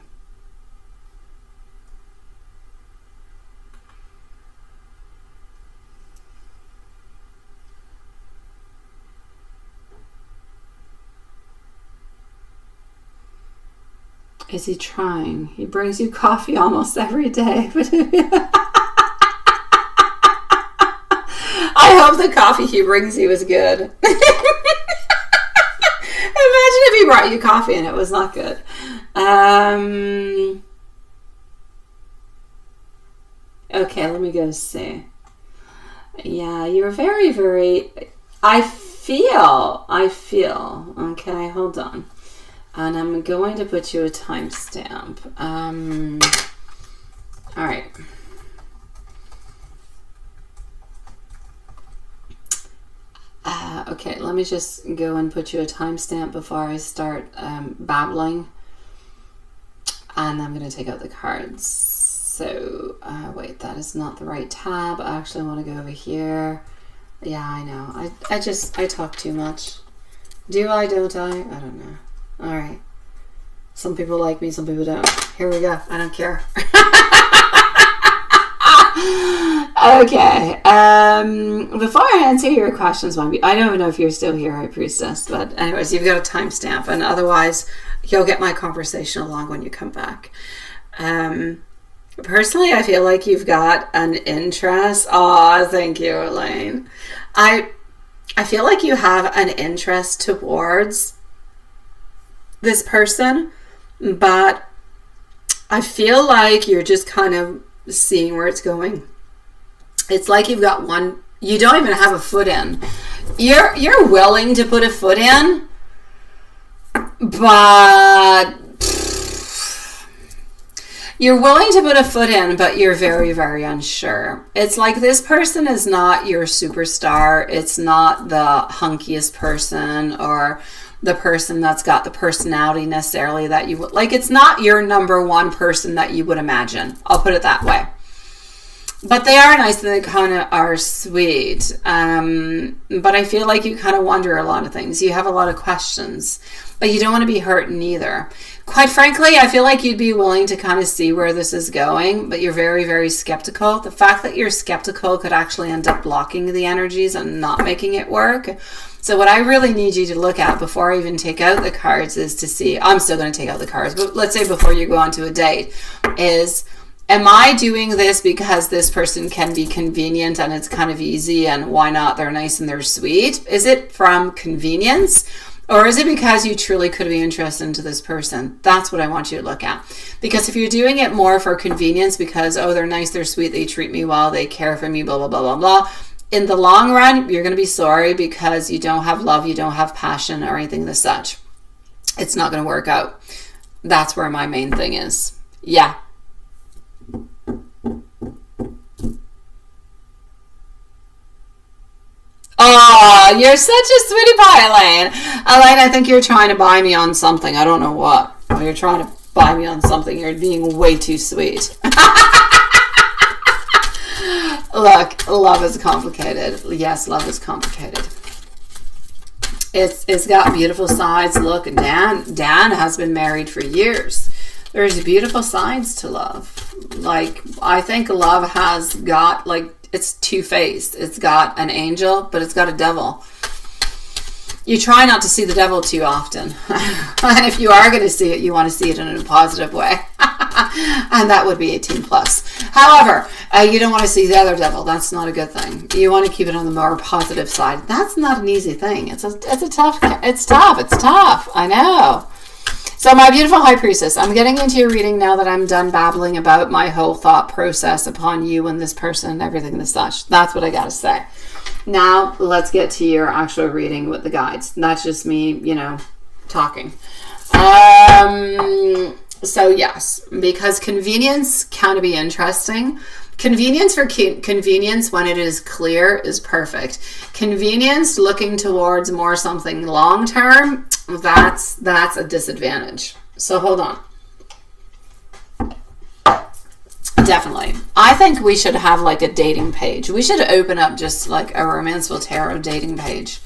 Is he trying? He brings you coffee almost every day. I hope the coffee he brings you is good. Imagine if he brought you coffee and it was not good. Okay, let me go see. Yeah, you're very, very... I feel. Okay, hold on. And I'm going to put you a timestamp. All right. Okay, let me just go and put you a timestamp before I start babbling. And I'm going to take out the cards. So, wait, that is not the right tab. I actually want to go over here. Yeah, I know. I talk too much. Do I, don't I? I don't know. All right. Some people like me, some people don't. Here we go. I don't care. Okay. Before I answer your questions, I don't even know if you're still here, High Priestess. But anyways, you've got a timestamp, and otherwise, you'll get my conversation along when you come back. Personally, I feel like you've got an interest. Oh, thank you, Elaine. I feel like you have an interest towards this person, but I feel like you're just kind of seeing where it's going. It's like you've got one, you don't even have a foot in. You're willing to put a foot in, but you're willing to put a foot in, but you're very, very unsure. It's like this person is not your superstar. It's not the hunkiest person or the person that's got the personality necessarily that you would like. It's not your number one person that you would imagine. I'll put it that way. But they are nice and they kind of are sweet. But I feel like you kind of wonder a lot of things. You have a lot of questions, but you don't want to be hurt neither. Quite frankly, I feel like you'd be willing to kind of see where this is going, but you're very, very skeptical. The fact that you're skeptical could actually end up blocking the energies and not making it work. So what I really need you to look at before I even take out the cards is to see, I'm still going to take out the cards, but let's say before you go on to a date, is, am I doing this because this person can be convenient and it's kind of easy and why not? They're nice and they're sweet. Is it from convenience? Or is it because you truly could be interested into this person? That's what I want you to look at. Because if you're doing it more for convenience because, oh, they're nice, they're sweet, they treat me well, they care for me, blah, blah, blah, blah, blah. In the long run, you're going to be sorry because you don't have love, you don't have passion or anything as such. It's not going to work out. That's where my main thing is. Yeah. Oh, you're such a sweetie pie, Elaine. Elaine, I think you're trying to buy me on something. I don't know what. Oh, you're trying to buy me on something. You're being way too sweet. Look, love is complicated. Yes, love is complicated. It's got beautiful sides. Look, Dan has been married for years. There's beautiful sides to love. Like, I think love has got, like, It's two-faced. It's got an angel, but it's got a devil. You try not to see the devil too often. And if you are going to see it, you want to see it in a positive way. And that would be 18 plus. However, you don't want to see the other devil. That's not a good thing. You want to keep it on the more positive side. That's not an easy thing. It's tough. I know. So my beautiful high priestess, I'm getting into your reading now that I'm done babbling about my whole thought process upon you and this person and everything and such. That's what I got to say. Now, let's get to your actual reading with the guides. That's just me, talking. So, yes, because convenience can be interesting. Convenience for convenience when it is clear is perfect. Convenience looking towards more something long-term, that's a disadvantage. So, hold on. Definitely. I think we should have like a dating page. We should open up just like a Romanceful Tarot dating page.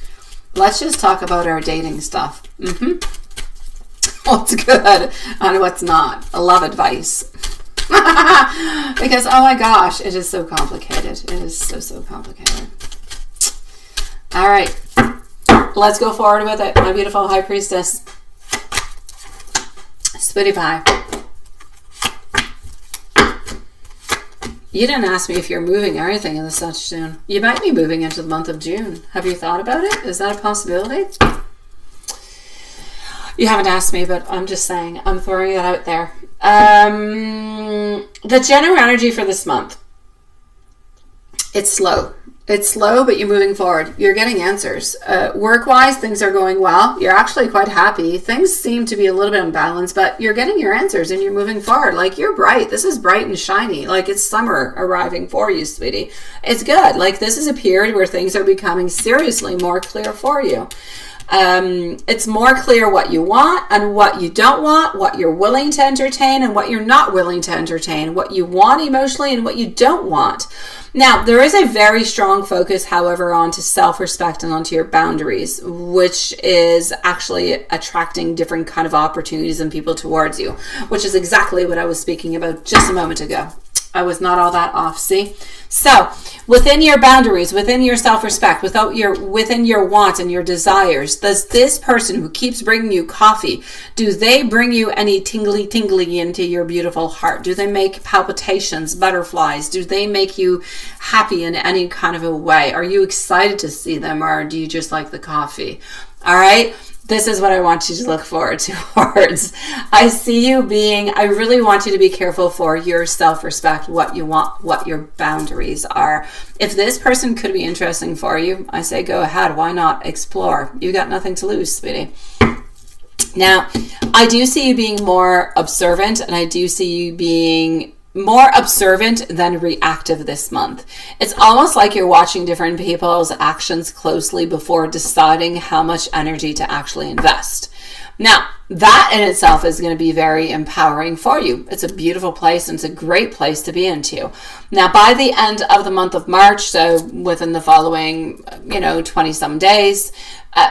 Let's just talk about our dating stuff. What's good and what's not. I love advice. Because, oh my gosh, it is so complicated. It is so complicated. All right. Let's go forward with it, my beautiful high priestess. Sweetie pie. You didn't ask me if you're moving or anything in the such soon. You might be moving into the month of June. Have you thought about it? Is that a possibility? You haven't asked me, but I'm just saying. I'm throwing it out there. The general energy for this month. It's slow. It's slow, but you're moving forward. You're getting answers. Work-wise, things are going well. You're actually quite happy. Things seem to be a little bit unbalanced, but you're getting your answers and you're moving forward. Like, you're bright. This is bright and shiny. Like, it's summer arriving for you, sweetie. It's good. Like, this is a period where things are becoming seriously more clear for you. It's more clear what you want and what you don't want, what you're willing to entertain and what you're not willing to entertain, what you want emotionally and what you don't want. Now, there is a very strong focus, however, onto self-respect and onto your boundaries, which is actually attracting different kind of opportunities and people towards you, which is exactly what I was speaking about just a moment ago. I was not all that off, see? So, within your boundaries, within your self-respect, within your wants and your desires, does this person who keeps bringing you coffee, do they bring you any tingly into your beautiful heart? Do they make palpitations, butterflies? Do they make you happy in any kind of a way? Are you excited to see them, or do you just like the coffee? All right? This is what I want you to look forward towards. I really want you to be careful for your self-respect, what you want, what your boundaries are. If this person could be interesting for you, I say go ahead. Why not explore? You got nothing to lose, sweetie. Now, I do see you being more observant, and I do see you being more observant than reactive this month. It's almost like you're watching different people's actions closely before deciding how much energy to actually invest. Now, that in itself is going to be very empowering for you. It's a beautiful place and it's a great place to be into. Now, by the end of the month of March, so within the following, 20-some days,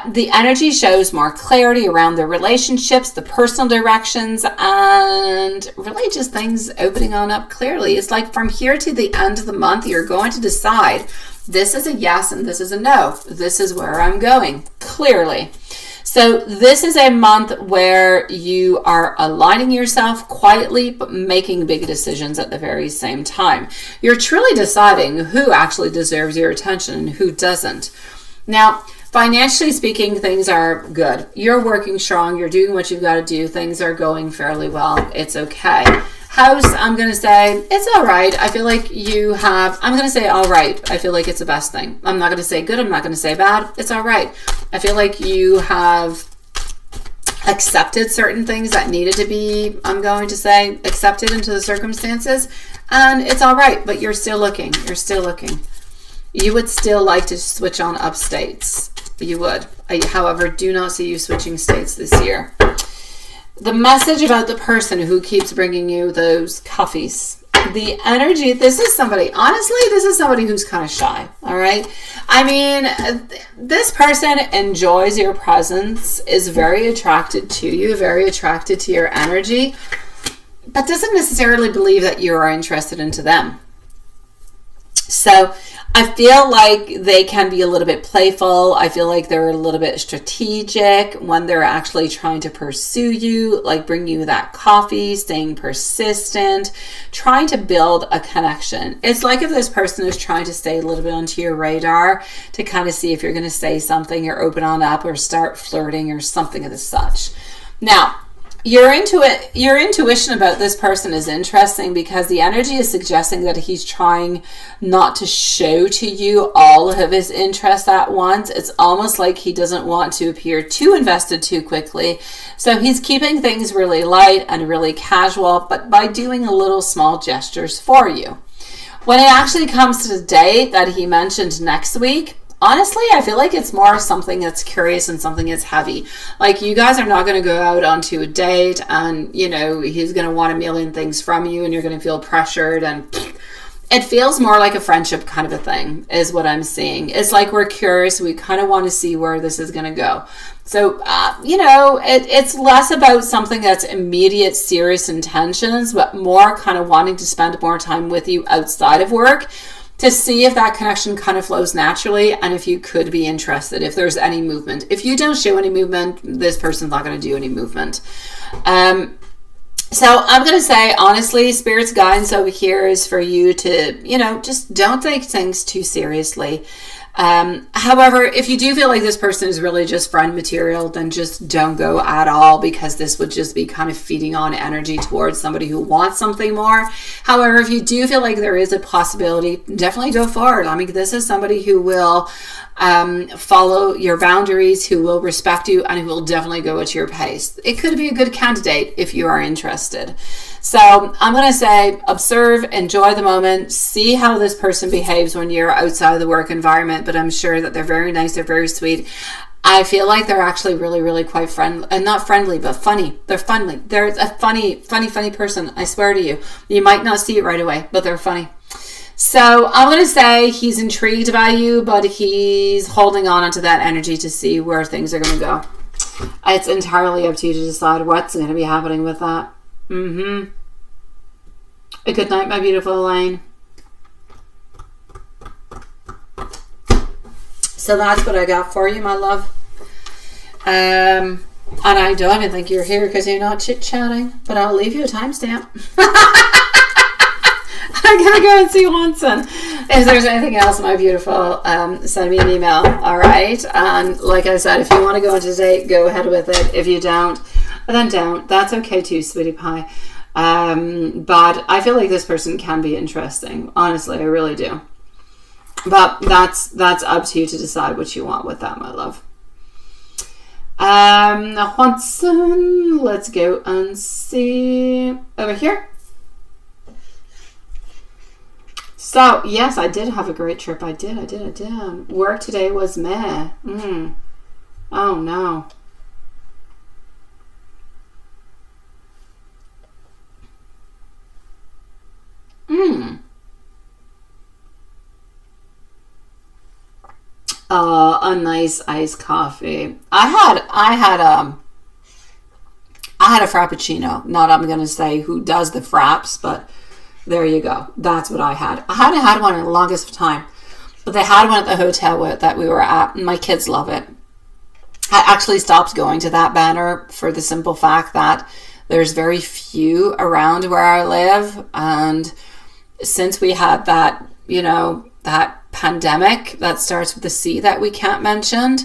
the energy shows more clarity around the relationships, the personal directions, and really just things opening on up clearly. It's like from here to the end of the month, you're going to decide this is a yes and this is a no. This is where I'm going, clearly. So this is a month where you are aligning yourself quietly, but making big decisions at the very same time. You're truly deciding who actually deserves your attention and who doesn't. Now, financially speaking, things are good. You're working strong. You're doing what you've got to do. Things are going fairly well. It's okay. House, I'm going to say it's all right. I feel like I'm going to say all right. I feel like it's the best thing. I'm not going to say good. I'm not going to say bad. It's all right. I feel like you have accepted certain things that needed to be, I'm going to say, accepted into the circumstances. And it's all right, but you're still looking. You're still looking. You would still like to switch on up states. You would. However, do not see you switching states this year. The message about the person who keeps bringing you those coffees. The energy, this is somebody who's kind of shy, all right? I mean, this person enjoys your presence, is very attracted to you, very attracted to your energy, but doesn't necessarily believe that you are interested into them. So I feel like they can be a little bit playful. I feel like they're a little bit strategic when they're actually trying to pursue you, like bring you that coffee, staying persistent, trying to build a connection. It's like if this person is trying to stay a little bit onto your radar to kind of see if you're going to say something or open on up or start flirting or something of the such. Now, your intuition about this person is interesting because the energy is suggesting that he's trying not to show to you all of his interests at once. It's almost like he doesn't want to appear too invested too quickly. So he's keeping things really light and really casual, but by doing a little small gestures for you. When it actually comes to the date that he mentioned next week, honestly, I feel like it's more something that's curious and something that's heavy. Like, you guys are not going to go out onto a date and, he's going to want a million things from you and you're going to feel pressured, and it feels more like a friendship kind of a thing is what I'm seeing. It's like we're curious. We kind of want to see where this is going to go. So, it's less about something that's immediate, serious intentions, but more kind of wanting to spend more time with you outside of work, to see if that connection kind of flows naturally and if you could be interested, if there's any movement. If you don't show any movement, this person's not going to do any movement. So I'm going to say, honestly, Spirit's guidance over here is for you to, just don't take things too seriously. However, if you do feel like this person is really just friend material, then just don't go at all, because this would just be kind of feeding on energy towards somebody who wants something more. However, if you do feel like there is a possibility, definitely go forward. I mean, this is somebody who will follow your boundaries, who will respect you, and who will definitely go at your pace. It could be a good candidate if you are interested. So I'm going to say, observe, enjoy the moment, see how this person behaves when you're outside of the work environment. But I'm sure that they're very nice, they're very sweet. I feel like they're actually really, really quite friendly, and not friendly, but funny. They're funny. They're a funny person. I swear to you. You might not see it right away, but they're funny. So I'm going to say he's intrigued by you, but he's holding on to that energy to see where things are going to go. It's entirely up to you to decide what's going to be happening with that. A good night, my beautiful Elaine. So that's what I got for you, my love. And I don't even think you're here because you're not chit-chatting, but I'll leave you a timestamp. I'm going to go and see Watson. If there's anything else, my beautiful, send me an email. All right. And like I said, if you want to go into the date, go ahead with it. If you don't, then don't. That's okay too, sweetie pie. But I feel like this person can be interesting. Honestly, I really do. But that's up to you to decide what you want with that, my love. Watson, let's go and see over here. So, yes, I did have a great trip. I did. Work today was meh. Oh, no. A nice iced coffee. I had a frappuccino. Not I'm gonna say who does the fraps, but there you go. That's what I had. I hadn't had one in the longest time, but they had one at the hotel that we were at, and my kids love it. I actually stopped going to that banner for the simple fact that there's very few around where I live, and since we had that, that pandemic that starts with the C that we can't mention,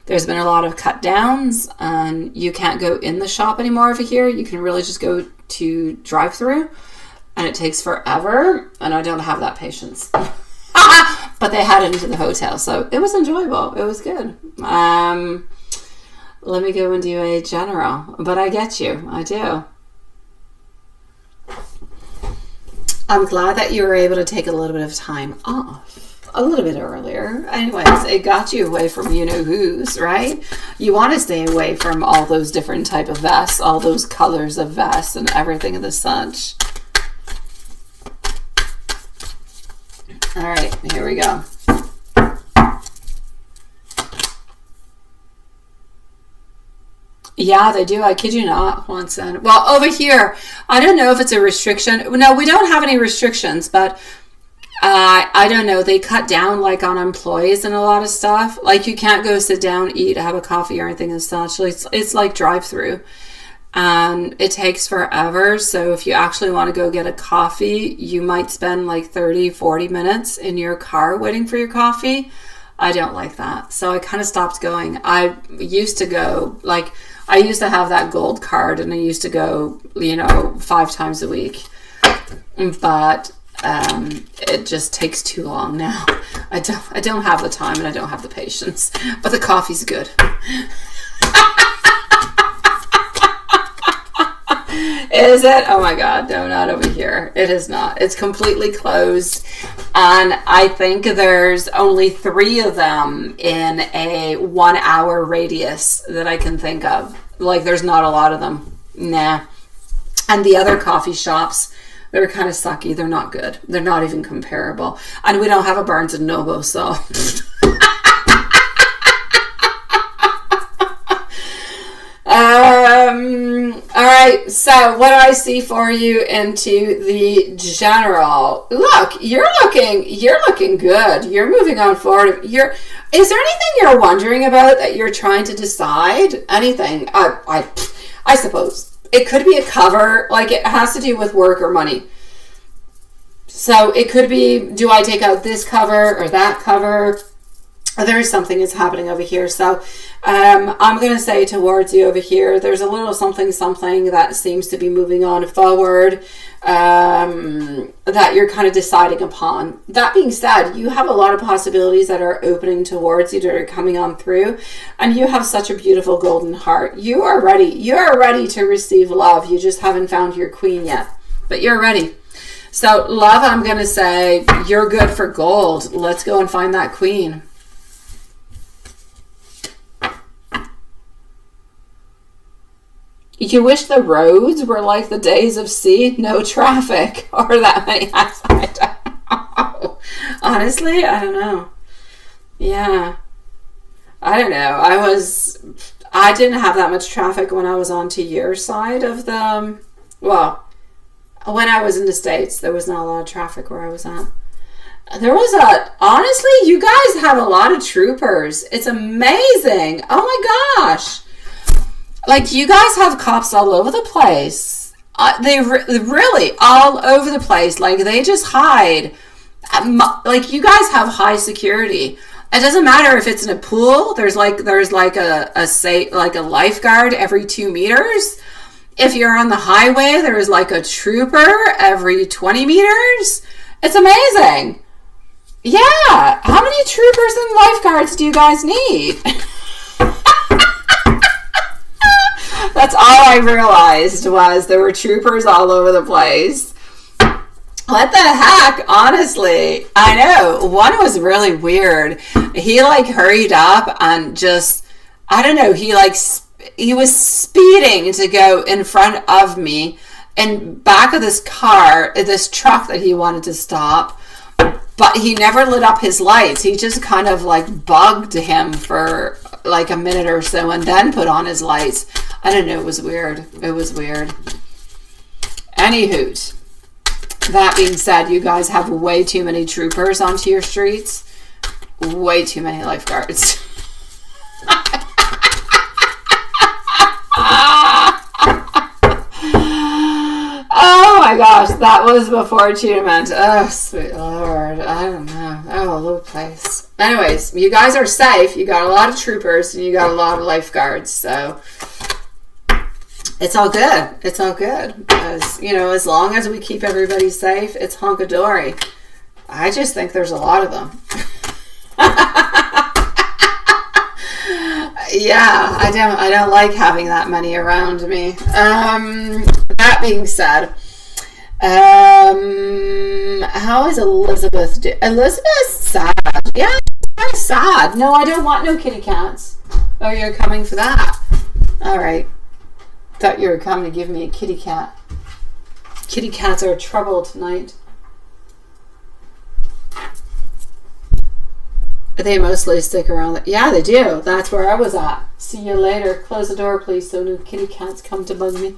there's been a lot of cut downs, and you can't go in the shop anymore over here. You can really just go to drive-through, and it takes forever, and I don't have that patience. But they had it into the hotel, so it was enjoyable. It was good. Let me go and do a general, but I get you. I do. I'm glad that you were able to take a little bit of time off, a little bit earlier. Anyways, it got you away from you-know-who's, right? You want to stay away from all those different type of vests, all those colors of vests and everything of the such. All right, here we go. Yeah, they do. I kid you not, Juanson. Well, over here, I don't know if it's a restriction. No, we don't have any restrictions, but I don't know. They cut down like on employees and a lot of stuff. Like you can't go sit down, eat, have a coffee or anything and such. It's like drive through. And it takes forever. So if you actually want to go get a coffee, you might spend like 30, 40 minutes in your car waiting for your coffee. I don't like that. So I kind of stopped going. I used to go, like, I used to have that gold card and I used to go, 5 times a week. But it just takes too long now. I don't have the time and I don't have the patience. But the coffee's good. Is it? Oh my God, no, not over here. It is not. It's completely closed. And I think there's only 3 of them in a 1 hour radius that I can think of. Like there's not a lot of them. Nah. And the other coffee shops, they're kind of sucky. They're not good. They're not even comparable. And we don't have a Barnes and Noble, so... All right, so what do I see for you into the general? Look, you're looking good. You're moving on forward. Is there anything you're wondering about that you're trying to decide? Anything? I suppose it could be a cover, like it has to do with work or money. So it could be, do I take out this cover or that cover? There's something that's happening over here. So I'm going to say towards you over here, there's a little something that seems to be moving on forward that you're kind of deciding upon. That being said, you have a lot of possibilities that are opening towards you, that are coming on through, and you have such a beautiful golden heart. You are ready. You are ready to receive love. You just haven't found your queen yet, but you're ready. So love, I'm going to say you're good for gold. Let's go and find that queen. You wish the roads were like the days of sea, no traffic, or that many accidents. I don't know. Honestly, I don't know. Yeah. I don't know. I didn't have that much traffic when I was on to your side of the, well, when I was in the States, there was not a lot of traffic where I was at. Honestly, you guys have a lot of troopers. It's amazing. Oh my gosh. Like, you guys have cops all over the place. They really all over the place. Like, they just hide. Like, you guys have high security. It doesn't matter if it's in a pool. There's like a lifeguard every 2 meters. If you're on the highway, there's like a trooper every 20 meters. It's amazing. Yeah. How many troopers and lifeguards do you guys need? That's all I realized was there were troopers all over the place. What the heck? Honestly, I know. One was really weird. He like hurried up and just, I don't know, he was speeding to go in front of me in back of this truck that he wanted to stop. But he never lit up his lights. He just kind of like bugged him for like a minute or so and then put on his lights. I don't know. It was weird. Anywho, that being said, you guys have way too many troopers onto your streets. Way too many lifeguards. Oh my gosh, that was before Achievement. Oh, sweet Lord. I don't know. Oh, all over the place. Anyways, you guys are safe. You got a lot of troopers and you got a lot of lifeguards. So it's all good. It's all good. Because, as long as we keep everybody safe, it's honkadory. I just think there's a lot of them. Yeah, I don't like having that many around me. That being said, how is Elizabeth Elizabeth's sad. Yeah, kind of sad. No, I don't want no kitty cats. Oh, you're coming for that. All right. Thought you were coming to give me a kitty cat. Kitty cats are trouble tonight. They mostly stick around. Yeah, they do. That's where I was at. See you later. Close the door, please, so no kitty cats come to bug me.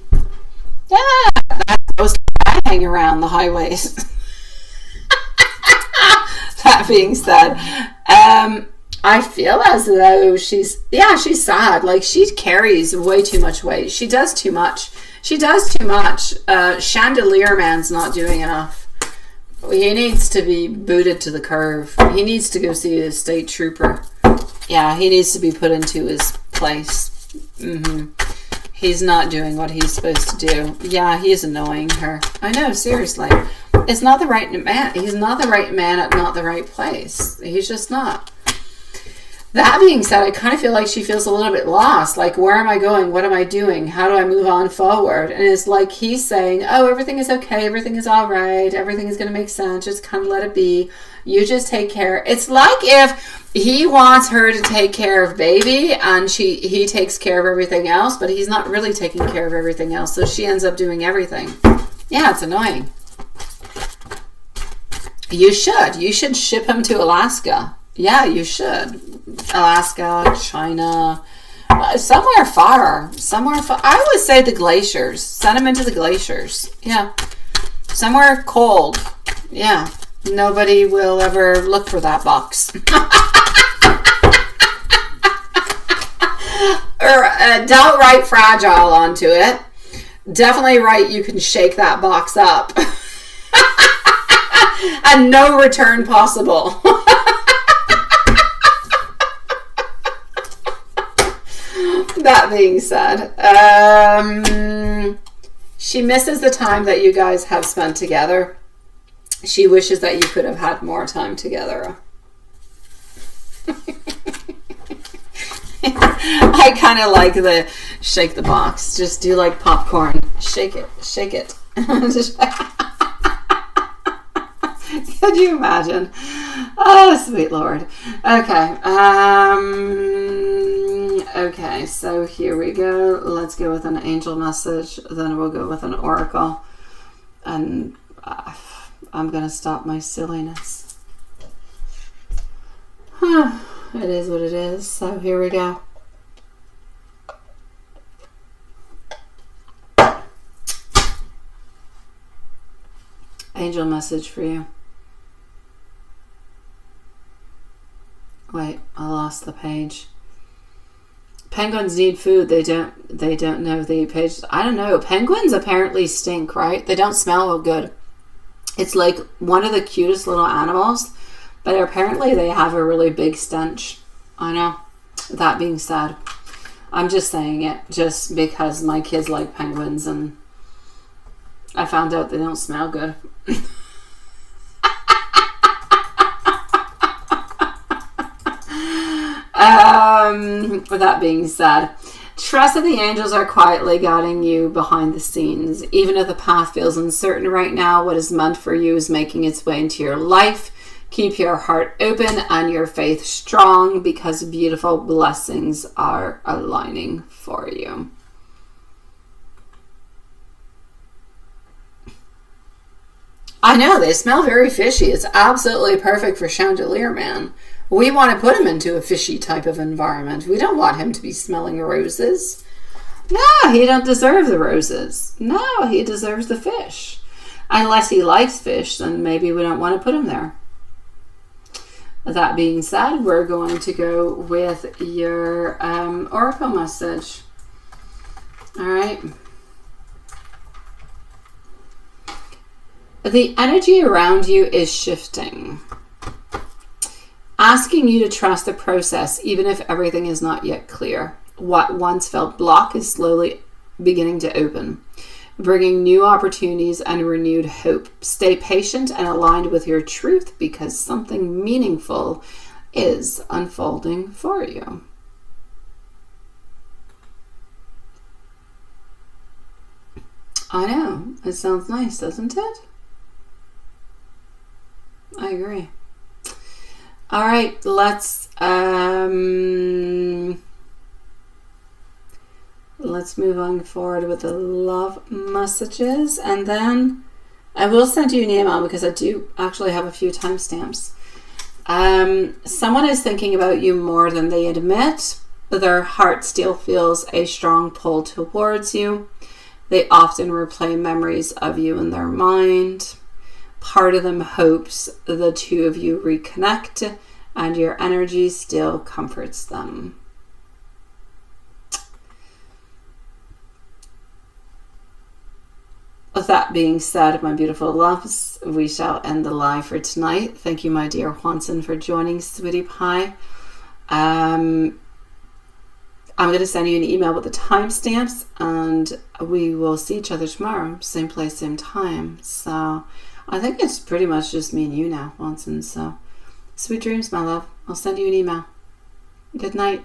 Yeah, that's mostly I hang around the highways. That being said, I feel as though she's sad. Like, she carries way too much weight. She does too much. Chandelier Man's not doing enough. He needs to be booted to the curve. He needs to go see a state trooper. Yeah, he needs to be put into his place. He's not doing what he's supposed to do. Yeah, he's annoying her. I know, seriously. It's not the right man. He's not the right man at not the right place. He's just not. That being said, I kind of feel like she feels a little bit lost. Like, where am I going? What am I doing? How do I move on forward? And it's like he's saying, oh, everything is okay. Everything is all right. Everything is going to make sense. Just kind of let it be. You just take care. It's like if he wants her to take care of baby and he takes care of everything else, but he's not really taking care of everything else. So she ends up doing everything. Yeah, it's annoying. You should ship him to Alaska. Yeah, you should. Alaska, China, somewhere far. I would say the glaciers. Send him into the glaciers. Yeah. Somewhere cold. Yeah. Nobody will ever look for that box. Or don't write fragile onto it. Definitely write you can shake that box up. And no return possible. That being said, she misses the time that you guys have spent together. She wishes that you could have had more time together. I kind of like the shake the box. Just do like popcorn. Shake it. Shake it. Could you imagine? Oh, sweet Lord. Okay. Okay, so here we go. Let's go with an angel message. Then we'll go with an oracle. And I'm going to stop my silliness. It is what it is. So here we go. Angel message for you. Wait, I lost the page. Penguins need food. They don't know the page. I don't know. Penguins apparently stink, right? They don't smell good. It's like one of the cutest little animals, but apparently they have a really big stench. I know. That being said, I'm just saying it just because my kids like penguins and I found out they don't smell good. With that being said, trust that the angels are quietly guiding you behind the scenes. Even if the path feels uncertain right now, what is meant for you is making its way into your life. Keep your heart open and your faith strong because beautiful blessings are aligning for you. I know, they smell very fishy. It's absolutely perfect for Chandelier Man. We want to put him into a fishy type of environment. We don't want him to be smelling roses. No, he don't deserve the roses. No, he deserves the fish. Unless he likes fish, then maybe we don't want to put him there. That being said, we're going to go with your oracle message. All right. The energy around you is shifting, asking you to trust the process even if everything is not yet clear. What once felt blocked is slowly beginning to open, bringing new opportunities and renewed hope. Stay patient and aligned with your truth because something meaningful is unfolding for you. I know, it sounds nice, doesn't it? I agree. All right, let's move on forward with the love messages, and then I will send you an email because I do actually have a few timestamps. Someone is thinking about you more than they admit, but their heart still feels a strong pull towards you. They often replay memories of you in their mind. part of them hopes the two of you reconnect, and your energy still comforts them. With that being said, my beautiful loves, we shall end the live for tonight. Thank you, my dear Juanson, for joining, sweetie pie. I'm going to send you an email with the timestamps, and we will see each other tomorrow, same place, same time. So I think it's pretty much just me and you now, Juanson. So sweet dreams, my love. I'll send you an email. Good night.